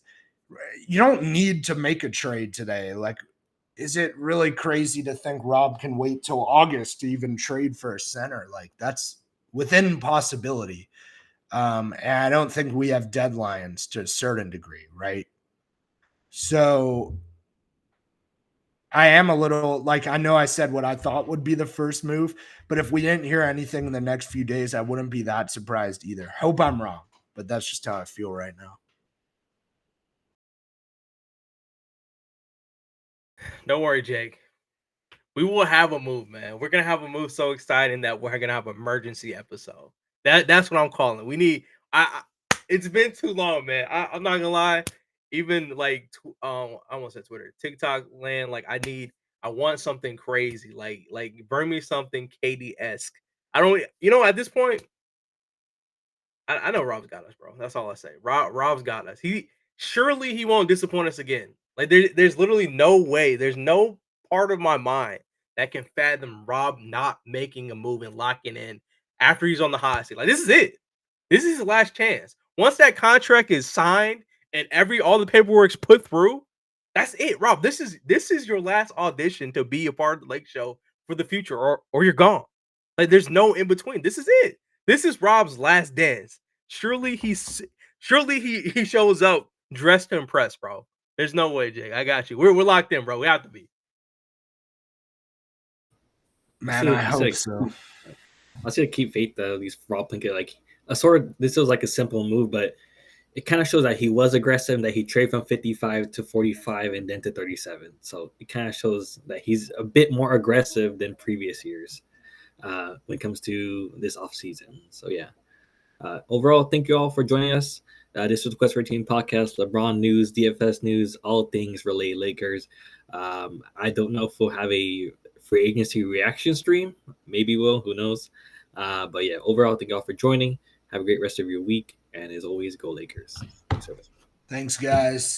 B: You don't need to make a trade today. Like, is it really crazy to think Rob can wait till August to even trade for a center? Like, that's within possibility. And I don't think we have deadlines to a certain degree, right? So I am a little like, I know I said what I thought would be the first move, but if we didn't hear anything in the next few days, I wouldn't be that surprised either. Hope I'm wrong, but that's just how I feel right now.
C: Don't worry, Jake. We will have a move, man. We're gonna have a move so exciting that we're gonna have an emergency episode. That's what I'm calling. We need. It's been too long, man. I'm not gonna lie. Even like I almost said Twitter, TikTok land. Like I want something crazy. Like bring me something KD-esque. I don't. At this point, I know Rob's got us, bro. That's all I say. Rob's got us. Surely he won't disappoint us again. Like there's literally no way. There's no part of my mind that can fathom Rob not making a move and locking in after he's on the hot seat. Like this is it. This is his last chance. Once that contract is signed and all the paperwork's put through, that's it, Rob. This is your last audition to be a part of the Lake Show for the future, or you're gone. Like there's no in between. This is it. This is Rob's last dance. Surely he shows up dressed to impress, bro. There's no way, Jake. I got you. We're locked in, bro. We have to be.
B: Man, I hope so.
A: I still keep faith that at least Rob Pelinka, like this was like a simple move, but it kind of shows that he was aggressive, that he traded from 55 to 45 and then to 37. So it kind of shows that he's a bit more aggressive than previous years when it comes to this offseason. So yeah. Overall, thank you all for joining us. This was the Quest for a Team podcast, LeBron news, DFS news, all things related Lakers. I don't know if we'll have a free agency reaction stream. Maybe we'll, who knows. But yeah, overall, thank you all for joining. Have a great rest of your week. And as always, go Lakers.
B: Thanks, guys.